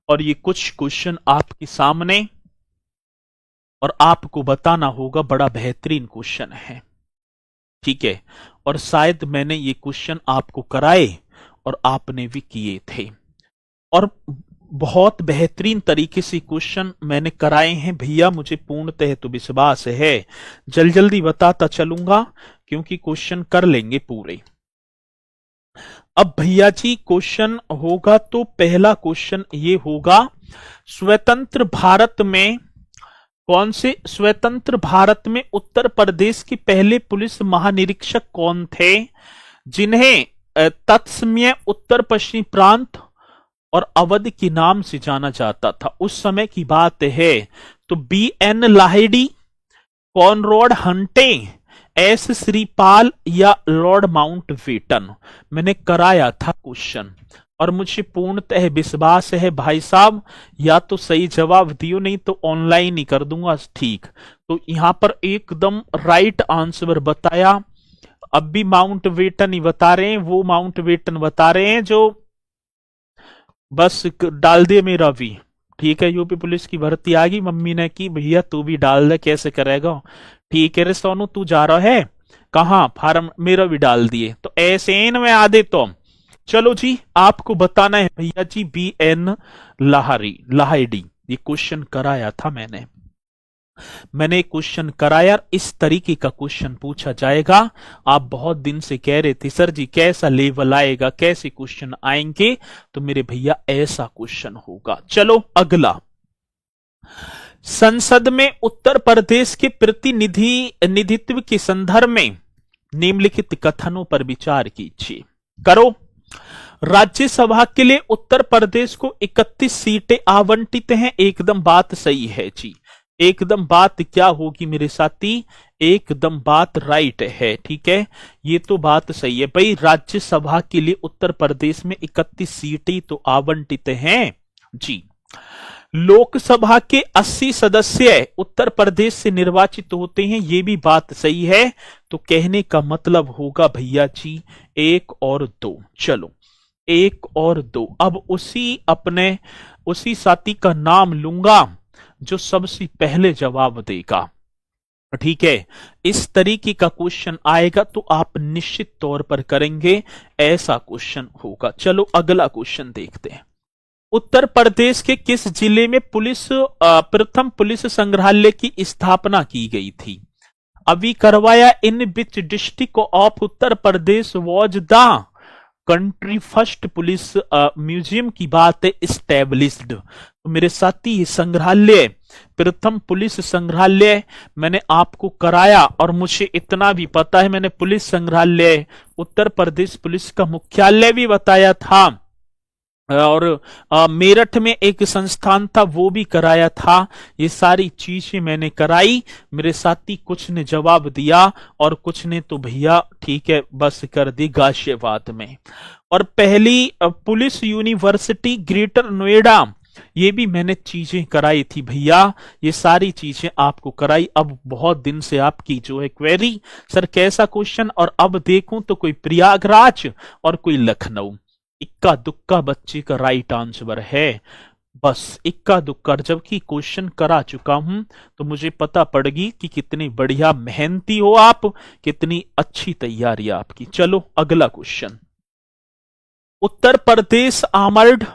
और ये कुछ क्वेश्चन आपके सामने, और आपको बताना होगा। बड़ा बेहतरीन क्वेश्चन है, ठीक है। और शायद मैंने ये क्वेश्चन आपको कराए और आपने भी किए थे, और बहुत बेहतरीन तरीके से क्वेश्चन मैंने कराए हैं भैया, मुझे पूर्णतः तो विश्वास है। जल्दी बताता चलूंगा क्योंकि क्वेश्चन कर लेंगे पूरे। अब भैया जी क्वेश्चन होगा, तो पहला क्वेश्चन ये होगा, स्वतंत्र भारत में कौन से स्वतंत्र भारत में उत्तर प्रदेश के पहले पुलिस महानिरीक्षक कौन थे, जिन्हें तत्समय उत्तर पश्चिमी प्रांत और अवध के नाम से जाना जाता था? उस समय की बात है। तो BN Lahiri, Conrad हंटे, S Shripal या लॉर्ड माउंटबेटन? मैंने कराया था क्वेश्चन, और मुझे पूर्णतः विश्वास है भाई साहब, या तो सही जवाब दियो, नहीं तो ऑनलाइन ही कर दूंगा। ठीक, तो यहां पर एकदम राइट आंसर बताया। अब भी माउंटबेटन ही बता रहे हैं, वो माउंटबेटन बता रहे हैं जो, बस डाल दे मेरा भी। ठीक है, यूपी पुलिस की भर्ती आ गई, मम्मी ने की, भैया तू भी डाल दे, कैसे करेगा? ठीक है रे सोनू, तू जा रहा है कहां? फार्म मेरा भी डाल दिए, तो ऐसे इन में आधे तो। चलो जी, आपको बताना है भैया जी, BN लाहिड़ी। ये क्वेश्चन कराया था मैंने क्वेश्चन कराया। इस तरीके का क्वेश्चन पूछा जाएगा। आप बहुत दिन से कह रहे थे सर जी कैसा लेवल आएगा, कैसे क्वेश्चन आएंगे, तो मेरे भैया ऐसा क्वेश्चन होगा। चलो अगला, संसद में उत्तर प्रदेश के प्रतिनिधित्व के संदर्भ में निम्नलिखित कथनों पर विचार कीजिए। करो। राज्यसभा के लिए उत्तर प्रदेश को 31 सीटें आवंटित हैं, एकदम बात सही है जी। एकदम बात क्या होगी मेरे साथी? एकदम बात राइट है, ठीक है, ये तो बात सही है भाई। राज्यसभा के लिए उत्तर प्रदेश में 31 सीटें तो आवंटित हैं जी। लोकसभा के 80 सदस्य उत्तर प्रदेश से निर्वाचित होते हैं, ये भी बात सही है। तो कहने का मतलब होगा भैया जी 1 और 2। चलो 1 और 2। अब उसी साथी का नाम लूंगा जो सबसे पहले जवाब देगा, ठीक है। इस तरीके का क्वेश्चन आएगा तो आप निश्चित तौर पर करेंगे, ऐसा क्वेश्चन होगा। चलो अगला क्वेश्चन देखते हैं। उत्तर प्रदेश के किस जिले में प्रथम पुलिस संग्रहालय की स्थापना की गई थी? अभी करवाया, in which district of Uttar Pradesh was the country first police museum की बात है, स्टैब्लिश्ड। तो मेरे साथी संग्रहालय, प्रथम पुलिस संग्रहालय मैंने आपको कराया, और मुझे इतना भी पता है मैंने पुलिस संग्रहालय उत्तर प्रदेश पुलिस का मुख्यालय भी बताया था, और मेरठ में एक संस्थान था वो भी कराया था। ये सारी चीजें मैंने कराई। मेरे साथी कुछ ने जवाब दिया और कुछ ने तो भैया ठीक है बस कर दी गाजियाबाद में। और पहली पुलिस यूनिवर्सिटी ग्रेटर नोएडा, ये भी मैंने चीजें कराई थी भैया, ये सारी चीजें आपको कराई। अब बहुत दिन से आपकी जो है क्वेरी, सर कैसा क्वेश्चन, और अब देखूं तो कोई प्रयागराज और कोई लखनऊ। इक्का दुक्का बच्चे का राइट आंसर है, बस इक्का दुक्का। जबकि क्वेश्चन करा चुका हूं तो मुझे पता पड़ेगी कि कितनी बढ़िया मेहनती हो आप, कितनी अच्छी तैयारी आपकी। चलो अगला question. Uttar Pradesh armoured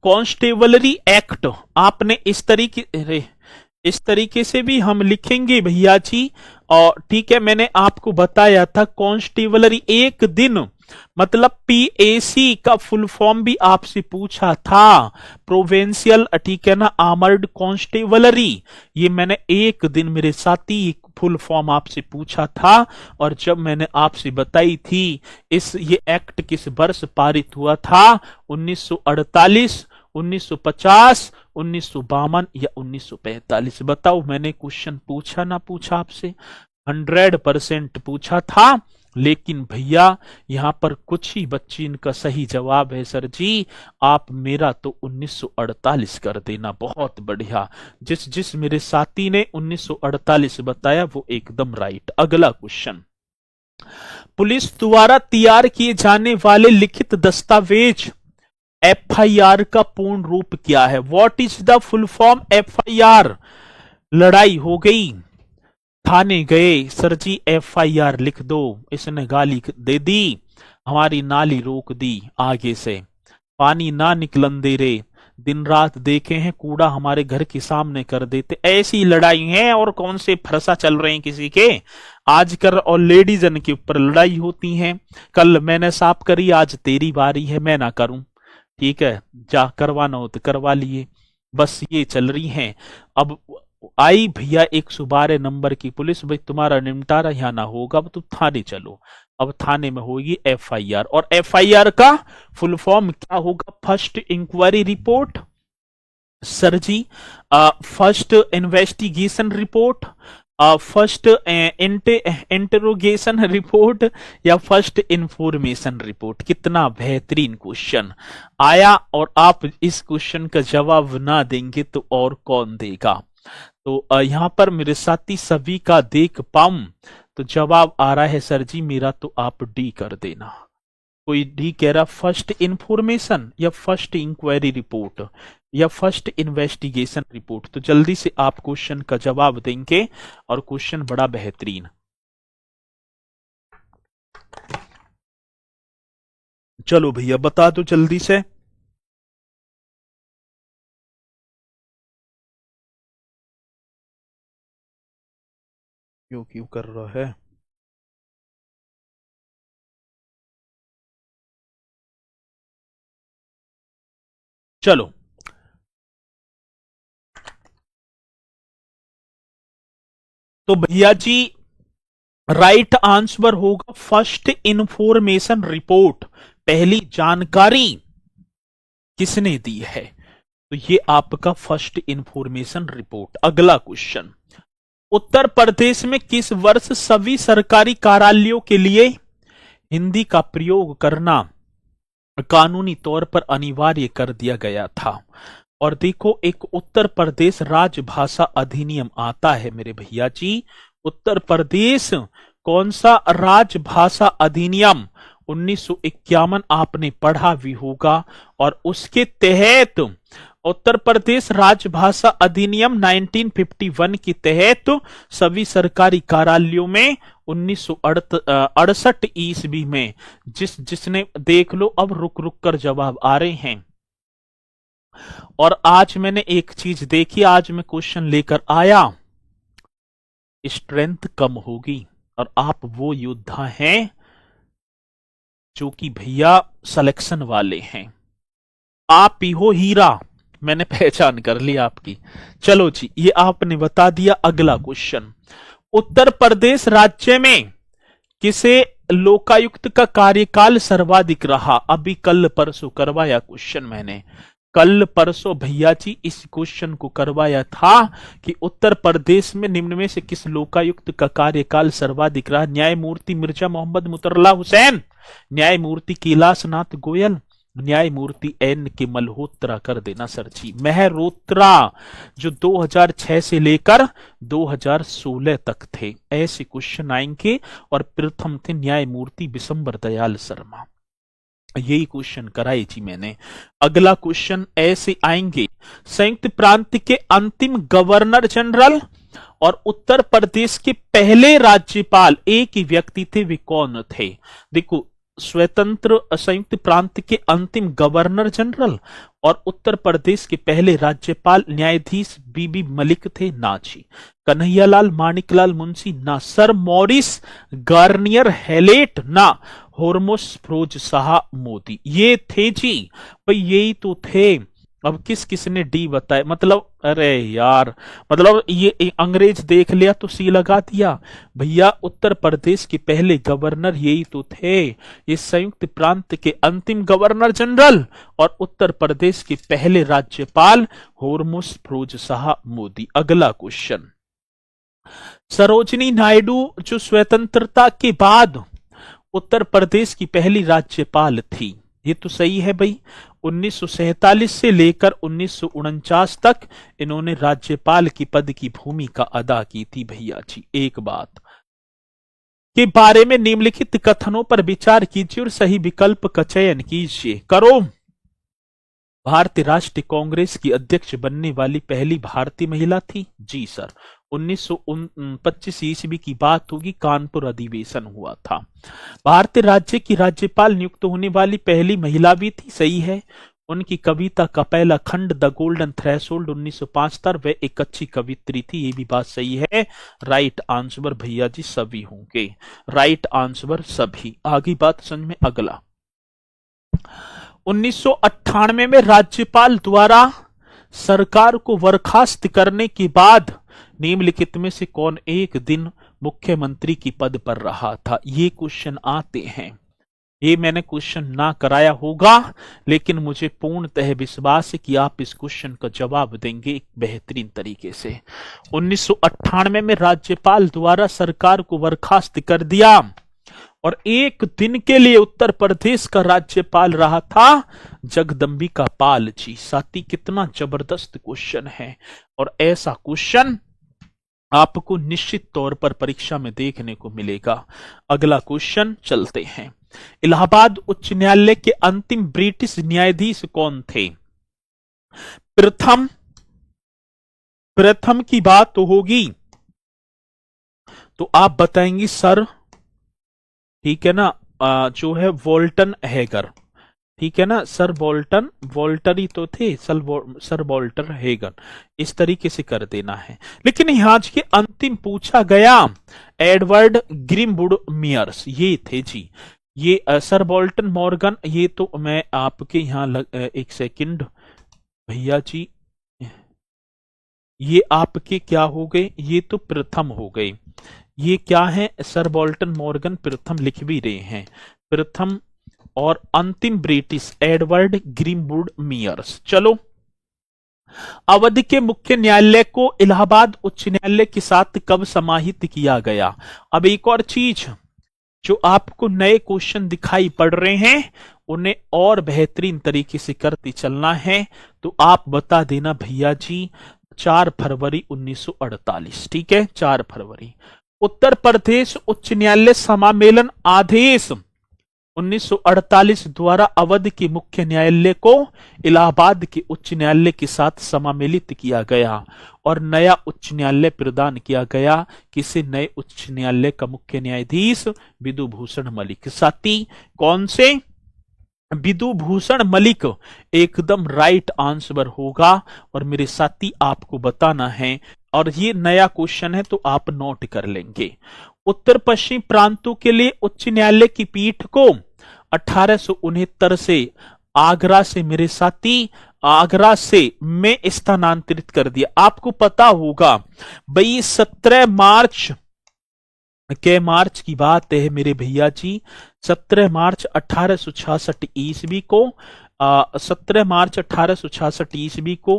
constabulary act, आपने इस तरीके से भी हम लिखेंगे भैया जी। और ठीक है, मैंने आपको बताया था कॉन्स्टेबलरी, एक दिन मतलब पीएसी का फुल फॉर्म भी आपसे पूछा था, प्रोविंशियल ठीक है ना आर्मर्ड कॉन्स्टेबलरी। ये मैंने एक दिन मेरे साथी फुल फॉर्म आपसे पूछा था, और जब मैंने आपसे बताई थी ये एक्ट किस वर्ष पारित हुआ था, 1948, 1950, 1952 या 1945। बताओ मैंने क्वेश्चन पूछा ना पूछा आपसे? 100% पूछा था। लेकिन भैया यहां पर कुछ ही बच्चे इनका सही जवाब है सर जी, आप मेरा तो 1948 कर देना। बहुत बढ़िया, जिस जिस मेरे साथी ने 1948 बताया वो एकदम राइट। अगला क्वेश्चन, पुलिस द्वारा तैयार किए जाने वाले लिखित दस्तावेज एफआईआर का पूर्ण रूप क्या है? What is the full form FIR? लड़ाई हो गई, थाने गए, सर जी एफआईआर लिख दो, इसने गाली दे दी, हमारी नाली रोक दी, आगे से पानी ना निकलन दे रे, दिन रात देखे हैं कूड़ा हमारे घर के सामने कर देते। ऐसी लड़ाई है, और कौन से फरसा चल रहे हैं किसी के आजकल, और लेडीजन के ऊपर लड़ाई होती है। कल मैंने साफ करी, आज तेरी बारी है मैं ना करूं, ठीक है जा करवाना हो तो करवा लिए, बस ये चल रही हैं। अब आई भैया 112 नंबर की पुलिस, भाई तुम्हारा निपटारा यहां ना होगा, अब तुम थाने चलो। अब थाने में होगी एफआईआर, और एफआईआर का फुल फॉर्म क्या होगा? फर्स्ट इंक्वायरी रिपोर्ट सर जी, first investigation report, first interrogation report, या फर्स्ट इंफॉर्मेशन रिपोर्ट? कितना बेहतरीन क्वेश्चन आया, और आप इस क्वेश्चन का जवाब ना देंगे तो और कौन देगा? तो यहां पर मेरे साथी सभी का देख पाऊं तो जवाब आ रहा है सर जी मेरा, तो आप डी कर देना। कोई डी कह रहा फर्स्ट इंफॉर्मेशन, या फर्स्ट इंक्वायरी रिपोर्ट, या फर्स्ट इन्वेस्टिगेशन रिपोर्ट? तो जल्दी से आप क्वेश्चन का जवाब देंगे, और क्वेश्चन बड़ा बेहतरीन। चलो भैया बता दो जल्दी से। क्यों क्यों कर रहा है? चलो तो भैया जी राइट आंसर होगा फर्स्ट इंफॉर्मेशन रिपोर्ट। पहली जानकारी किसने दी है? तो ये आपका फर्स्ट इंफॉर्मेशन रिपोर्ट। अगला क्वेश्चन, उत्तर प्रदेश में किस वर्ष सभी सरकारी कार्यालयों के लिए हिंदी का प्रयोग करना कानूनी तौर पर अनिवार्य कर दिया गया था? और देखो एक उत्तर प्रदेश राजभाषा अधिनियम आता है मेरे भैया जी। उत्तर प्रदेश कौन सा राजभाषा अधिनियम? 1951 आपने पढ़ा भी होगा, और उसके तहत उत्तर प्रदेश राजभाषा अधिनियम 1951 के तहत सभी सरकारी कार्यालयों में 1968 ईस्वी में, जिसने देख लो अब रुक रुक कर जवाब आ रहे हैं। और आज मैंने एक चीज देखी, आज मैं क्वेश्चन लेकर आया, स्ट्रेंथ कम होगी, और आप वो योद्धा हैं जो कि भैया सिलेक्शन वाले हैं। आप ही हो हीरा, मैंने पहचान कर ली आपकी। चलो जी, ये आपने बता दिया। अगला क्वेश्चन, उत्तर प्रदेश राज्य में किसे लोकायुक्त का कार्यकाल सर्वाधिक रहा? अभी कल परसों करवाया क्वेश्चन मैंने, कल परसों भैया जी इस क्वेश्चन को करवाया था कि उत्तर प्रदेश में निम्न में से किस लोकायुक्त का कार्यकाल सर्वाधिक रहा? न्यायमूर्ति मिर्जा मोहम्मद मुतरला हुसैन, न्यायमूर्ति कैलाशनाथ गोयल, न्यायमूर्ति एन के मल्होत्रा। कर देना सर जी। मेहरोत्रा जो 2006 से लेकर 2016 तक थे, ऐसे क्वेश्चन आएंगे। और प्रथम थे न्यायमूर्ति विशंबर दयाल शर्मा। यही क्वेश्चन कराई जी मैंने। अगला क्वेश्चन ऐसे आएंगे, संयुक्त प्रांत के अंतिम गवर्नर जनरल और उत्तर प्रदेश के पहले राज्यपाल एक ही व्यक्ति थे, वे कौन थे? देखो, स्वतंत्र संयुक्त प्रांत के अंतिम गवर्नर जनरल और उत्तर प्रदेश के पहले राज्यपाल न्यायाधीश बीबी मलिक थे, ना जी। कन्हैयालाल माणिकलाल मुंशी, ना। सर मॉरिस गार्नियर हैलेट, ना। होर्मुस फिरोज शाह मोदी, ये थे जी भाई, यही तो थे। अब किस किसने डी बताए? मतलब अरे यार, मतलब ये अंग्रेज देख लिया तो सी लगा दिया। भैया उत्तर प्रदेश के पहले गवर्नर यही तो थे, ये संयुक्त प्रांत के अंतिम गवर्नर जनरल और उत्तर प्रदेश के पहले राज्यपाल होर्मुस फिरोज शाह मोदी। अगला क्वेश्चन, सरोजिनी नायडू जो स्वतंत्रता के बाद उत्तर प्रदेश की पहली राज्यपाल थी, ये तो सही है भाई। 1947 से लेकर 1949 तक इन्होंने राज्यपाल की पद की भूमिका अदा की थी भैया जी। एक बात के बारे में निम्नलिखित कथनों पर विचार कीजिए और सही विकल्प का चयन कीजिए। करो। भारतीय राष्ट्रीय कांग्रेस की अध्यक्ष बनने वाली पहली भारतीय महिला थी, जी सर। 1925 ईस्वी की बात होगी, कानपुर अधिवेशन हुआ था। भारतीय राज्य की राज्यपाल नियुक्त होने वाली पहली महिला भी थी, सही है। उनकी कविता का पहला खंड द गोल्डन थ्रेशोल्ड 1905 था। वह एक अच्छी कवित्री थी, ये भी बात सही है। राइट आंसर भैया जी सभी होंगे, राइट आंसर सभी। आगे बात समझ में। अगला, 1998 में राज्यपाल द्वारा सरकार को बर्खास्त करने के बाद निम्नलिखित में से कौन एक दिन मुख्यमंत्री की पद पर रहा था? ये क्वेश्चन आते हैं। ये मैंने क्वेश्चन ना कराया होगा, लेकिन मुझे पूर्णतः विश्वास है कि आप इस क्वेश्चन का जवाब देंगे एक बेहतरीन तरीके से। 1998 में राज्यपाल द्वारा सरकार को बर्खास्त कर दिया और एक दिन के लिए उत्तर प्रदेश का राज्यपाल रहा था जगदंबिका पाल जी। साथी, कितना जबरदस्त क्वेश्चन है और ऐसा क्वेश्चन आपको निश्चित तौर पर परीक्षा में देखने को मिलेगा। अगला क्वेश्चन चलते हैं। इलाहाबाद उच्च न्यायालय के अंतिम ब्रिटिश न्यायाधीश कौन थे? प्रथम की बात तो होगी तो आप बताएंगी सर, ठीक है ना, जो है वोल्टन हैगर, ठीक है ना सर। वोल्टर ही तो थे सर वोल्टर हैगर, इस तरीके से कर देना है। लेकिन यहां के अंतिम पूछा गया एडवर्ड ग्रीमवुड मेयर्स, ये थे जी। ये सर वोल्टन मॉर्गन, ये तो मैं आपके यहां एक सेकंड भैया जी, ये आपके क्या हो गए? ये तो प्रथम हो गए। ये क्या है? सर वोल्टन मॉर्गन प्रथम लिख भी रहे हैं, प्रथम। और अंतिम ब्रिटिश एडवर्ड ग्रीमवुड मेयर्स। चलो, अवध के मुख्य न्यायालय को इलाहाबाद उच्च न्यायालय के साथ कब समाहित किया गया? अब एक और चीज, जो आपको नए क्वेश्चन दिखाई पड़ रहे हैं उन्हें और बेहतरीन तरीके से करते चलना है, तो आप बता देना भैया जी। 4 फरवरी 1948, ठीक है, 4 फरवरी। उत्तर प्रदेश उच्च न्यायालय समामेलन आदेश 1948 द्वारा अवध के मुख्य न्यायालय को इलाहाबाद के उच्च न्यायालय के साथ समामेलित किया गया और नया उच्च न्यायालय प्रदान किया गया। किसे? नए उच्च न्यायालय का मुख्य न्यायाधीश विधुभूषण मलिक। साथी, कौन से? विधुभूषण मलिक एकदम राइट आंसर होगा। और मेरे साथी आपको बताना है, और ये नया क्वेश्चन है तो आप नोट कर लेंगे। उत्तर पश्चिम प्रांतों के लिए उच्च न्यायालय की पीठ को 1869 से आगरा से मेरे साथी, आगरा से मैं स्थानांतरित कर दिया। आपको पता होगा भाई 17 मार्च मार्च की बात है मेरे भैया जी, 17 मार्च 1866 ईस्वी को 17 मार्च 1866 ईस्वी को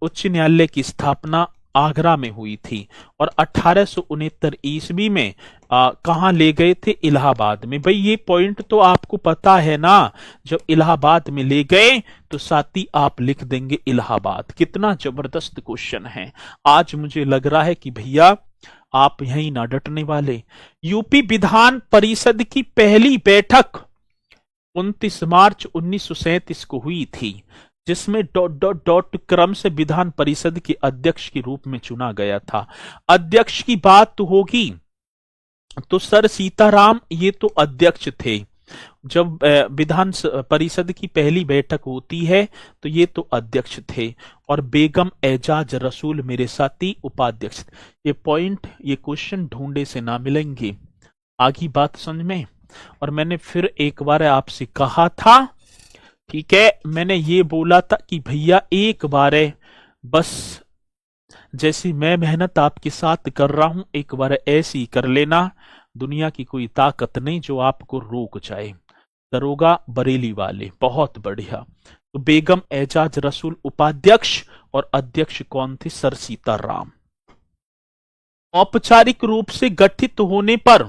उच्च न्यायालय की स्थापना आगरा में हुई थी और 1869 ईस्वी में कहां ले गए थे? इलाहाबाद में। भाई ये पॉइंट तो आपको पता है ना, जब इलाहाबाद में ले गए तो साथ ही आप लिख देंगे इलाहाबाद। कितना जबरदस्त क्वेश्चन है। आज मुझे लग रहा है कि भैया आप यहीं ना डटने वाले। यूपी विधान परिषद की पहली बैठक 29 मार्च 1937 को हुई थी, जिसमें डॉट डॉट डॉट क्रम से विधान परिषद के अध्यक्ष के रूप में चुना गया था। अध्यक्ष की बात तो होगी तो सर सीताराम ये तो अध्यक्ष थे। जब विधान परिषद की पहली बैठक होती है तो ये तो अध्यक्ष थे और बेगम एजाज रसूल मेरे साथी उपाध्यक्ष। ये पॉइंट, ये क्वेश्चन ढूंढे से ना मिलेंगे। आगे बात समझ में। और मैंने फिर एक बार आपसे कहा था, ठीक है, मैंने ये बोला था कि भैया एक बार बस जैसी मैं मेहनत आपके साथ कर रहा हूं एक बार ऐसी कर लेना। दुनिया की कोई ताकत नहीं जो आपको रोक जाए। दरोगा बरेली वाले, बहुत बढ़िया। तो बेगम एजाज रसूल उपाध्यक्ष और अध्यक्ष कौन थे? सर सीताराम। औपचारिक रूप से गठित होने पर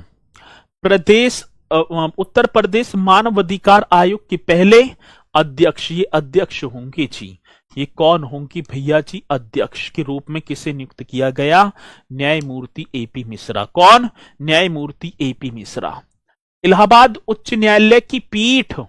प्रदेश उत्तर प्रदेश मानव अधिकार आयोग के पहले अध्यक्ष, ये अध्यक्ष होंगे जी। ये कौन होंगी भैया जी? अध्यक्ष के रूप में किसे नियुक्त किया गया? न्यायमूर्ति एपी मिश्रा। कौन? न्यायमूर्ति एपी मिश्रा। इलाहाबाद उच्च न्यायालय की पीठ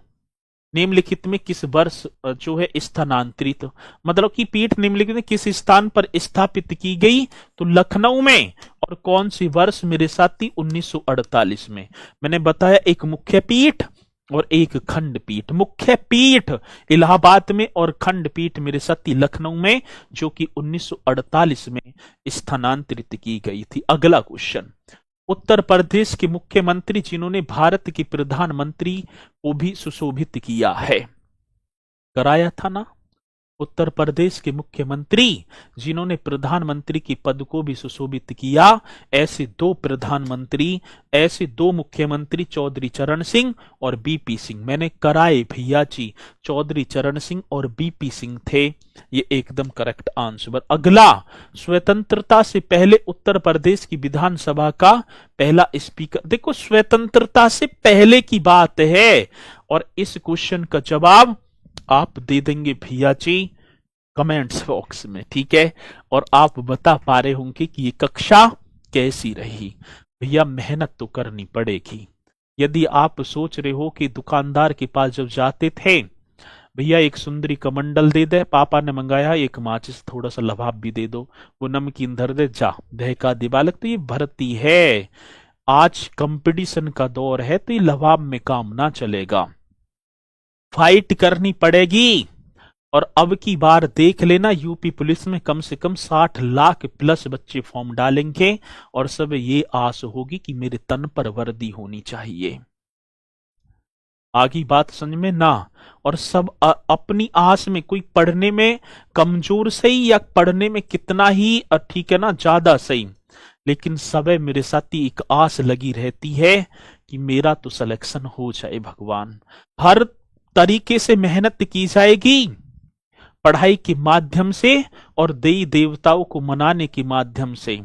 निम्नलिखित में किस वर्ष जो है स्थानांतरित, मतलब कि पीठ निम्नलिखित में किस स्थान पर स्थापित की गई? तो लखनऊ में। और कौन सी वर्ष मेरे साथी? 1948 में। मैंने बताया एक मुख्य पीठ और एक खंडपीठ। मुख्य पीठ इलाहाबाद में और खंडपीठ मेरे साथी लखनऊ में, जो कि 1948 में स्थानांतरित की गई थी। अगला क्वेश्चन, उत्तर प्रदेश के मुख्यमंत्री जिन्होंने भारत के प्रधानमंत्री को भी सुशोभित किया है, कराया था ना। उत्तर प्रदेश के मुख्यमंत्री जिन्होंने प्रधानमंत्री के पद को भी सुशोभित किया, ऐसे दो प्रधानमंत्री, ऐसे दो मुख्यमंत्री चौधरी चरण सिंह और बीपी सिंह। मैंने कराए भैया जी, चौधरी चरण सिंह और बीपी सिंह थे। ये एकदम करेक्ट आंसर। अगला, स्वतंत्रता से पहले उत्तर प्रदेश की विधानसभा का पहला स्पीकर। देखो स्वतंत्रता से पहले की बात है और इस क्वेश्चन का जवाब आप दे देंगे भैया जी कमेंट्स बॉक्स में, ठीक है। और आप बता पा रहे होंगे कि ये कक्षा कैसी रही। भैया मेहनत तो करनी पड़ेगी। यदि आप सोच रहे हो कि दुकानदार के पास जब जाते थे, भैया एक सुंदरी कमंडल दे दे, पापा ने मंगाया एक माचिस, थोड़ा सा लभाब भी दे दो, वो नमकीन धर दे, जा दहका दे बालक, तो ये भर्ती है। आज कंपटीशन का दौर है तो ये लभाब में काम ना चलेगा, फाइट करनी पड़ेगी। और अब की बार देख लेना, यूपी पुलिस में कम से कम 60 लाख प्लस बच्चे फॉर्म डालेंगे और सब ये आस होगी कि मेरे तन पर वर्दी होनी चाहिए। आगे बात समझ में ना। और सब अपनी आस में, कोई पढ़ने में कमजोर सही या पढ़ने में कितना ही ठीक है ना ज्यादा सही, लेकिन सब मेरे साथी एक आस लगी रहती है कि मेरा तो सिलेक्शन हो जाए। भगवान हर तरीके से मेहनत की जाएगी, पढ़ाई के माध्यम से और देवी देवताओं को मनाने के माध्यम से,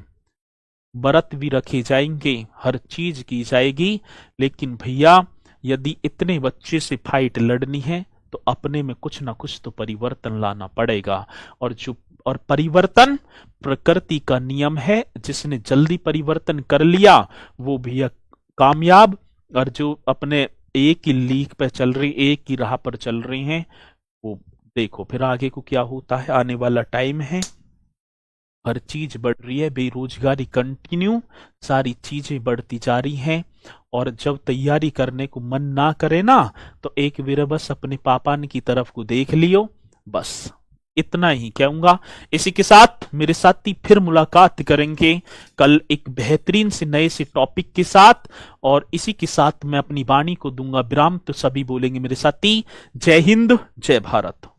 व्रत भी रखे जाएंगे, हर चीज की जाएगी। लेकिन भैया यदि इतने बच्चे से फाइट लड़नी है तो अपने में कुछ ना कुछ तो परिवर्तन लाना पड़ेगा। और परिवर्तन प्रकृति का नियम है, जिसने जल्दी परिवर्तन कर लिया वो भैया कामयाब, और जो अपने एक ही लीक पे चल रही, एक ही राह पर चल रही हैं, वो देखो फिर आगे को क्या होता है। आने वाला टाइम है, हर चीज बढ़ रही है, बेरोजगारी कंटिन्यू, सारी चीजें बढ़ती जा रही हैं। और जब तैयारी करने को मन ना करे ना, तो एक बार बस अपने पापा की तरफ को देख लियो, बस इतना ही कहूंगा। इसी के साथ मेरे साथी फिर मुलाकात करेंगे कल एक बेहतरीन से नए से टॉपिक के साथ, और इसी के साथ मैं अपनी वाणी को दूंगा विराम। तो सभी बोलेंगे मेरे साथी, जय हिंद जय भारत।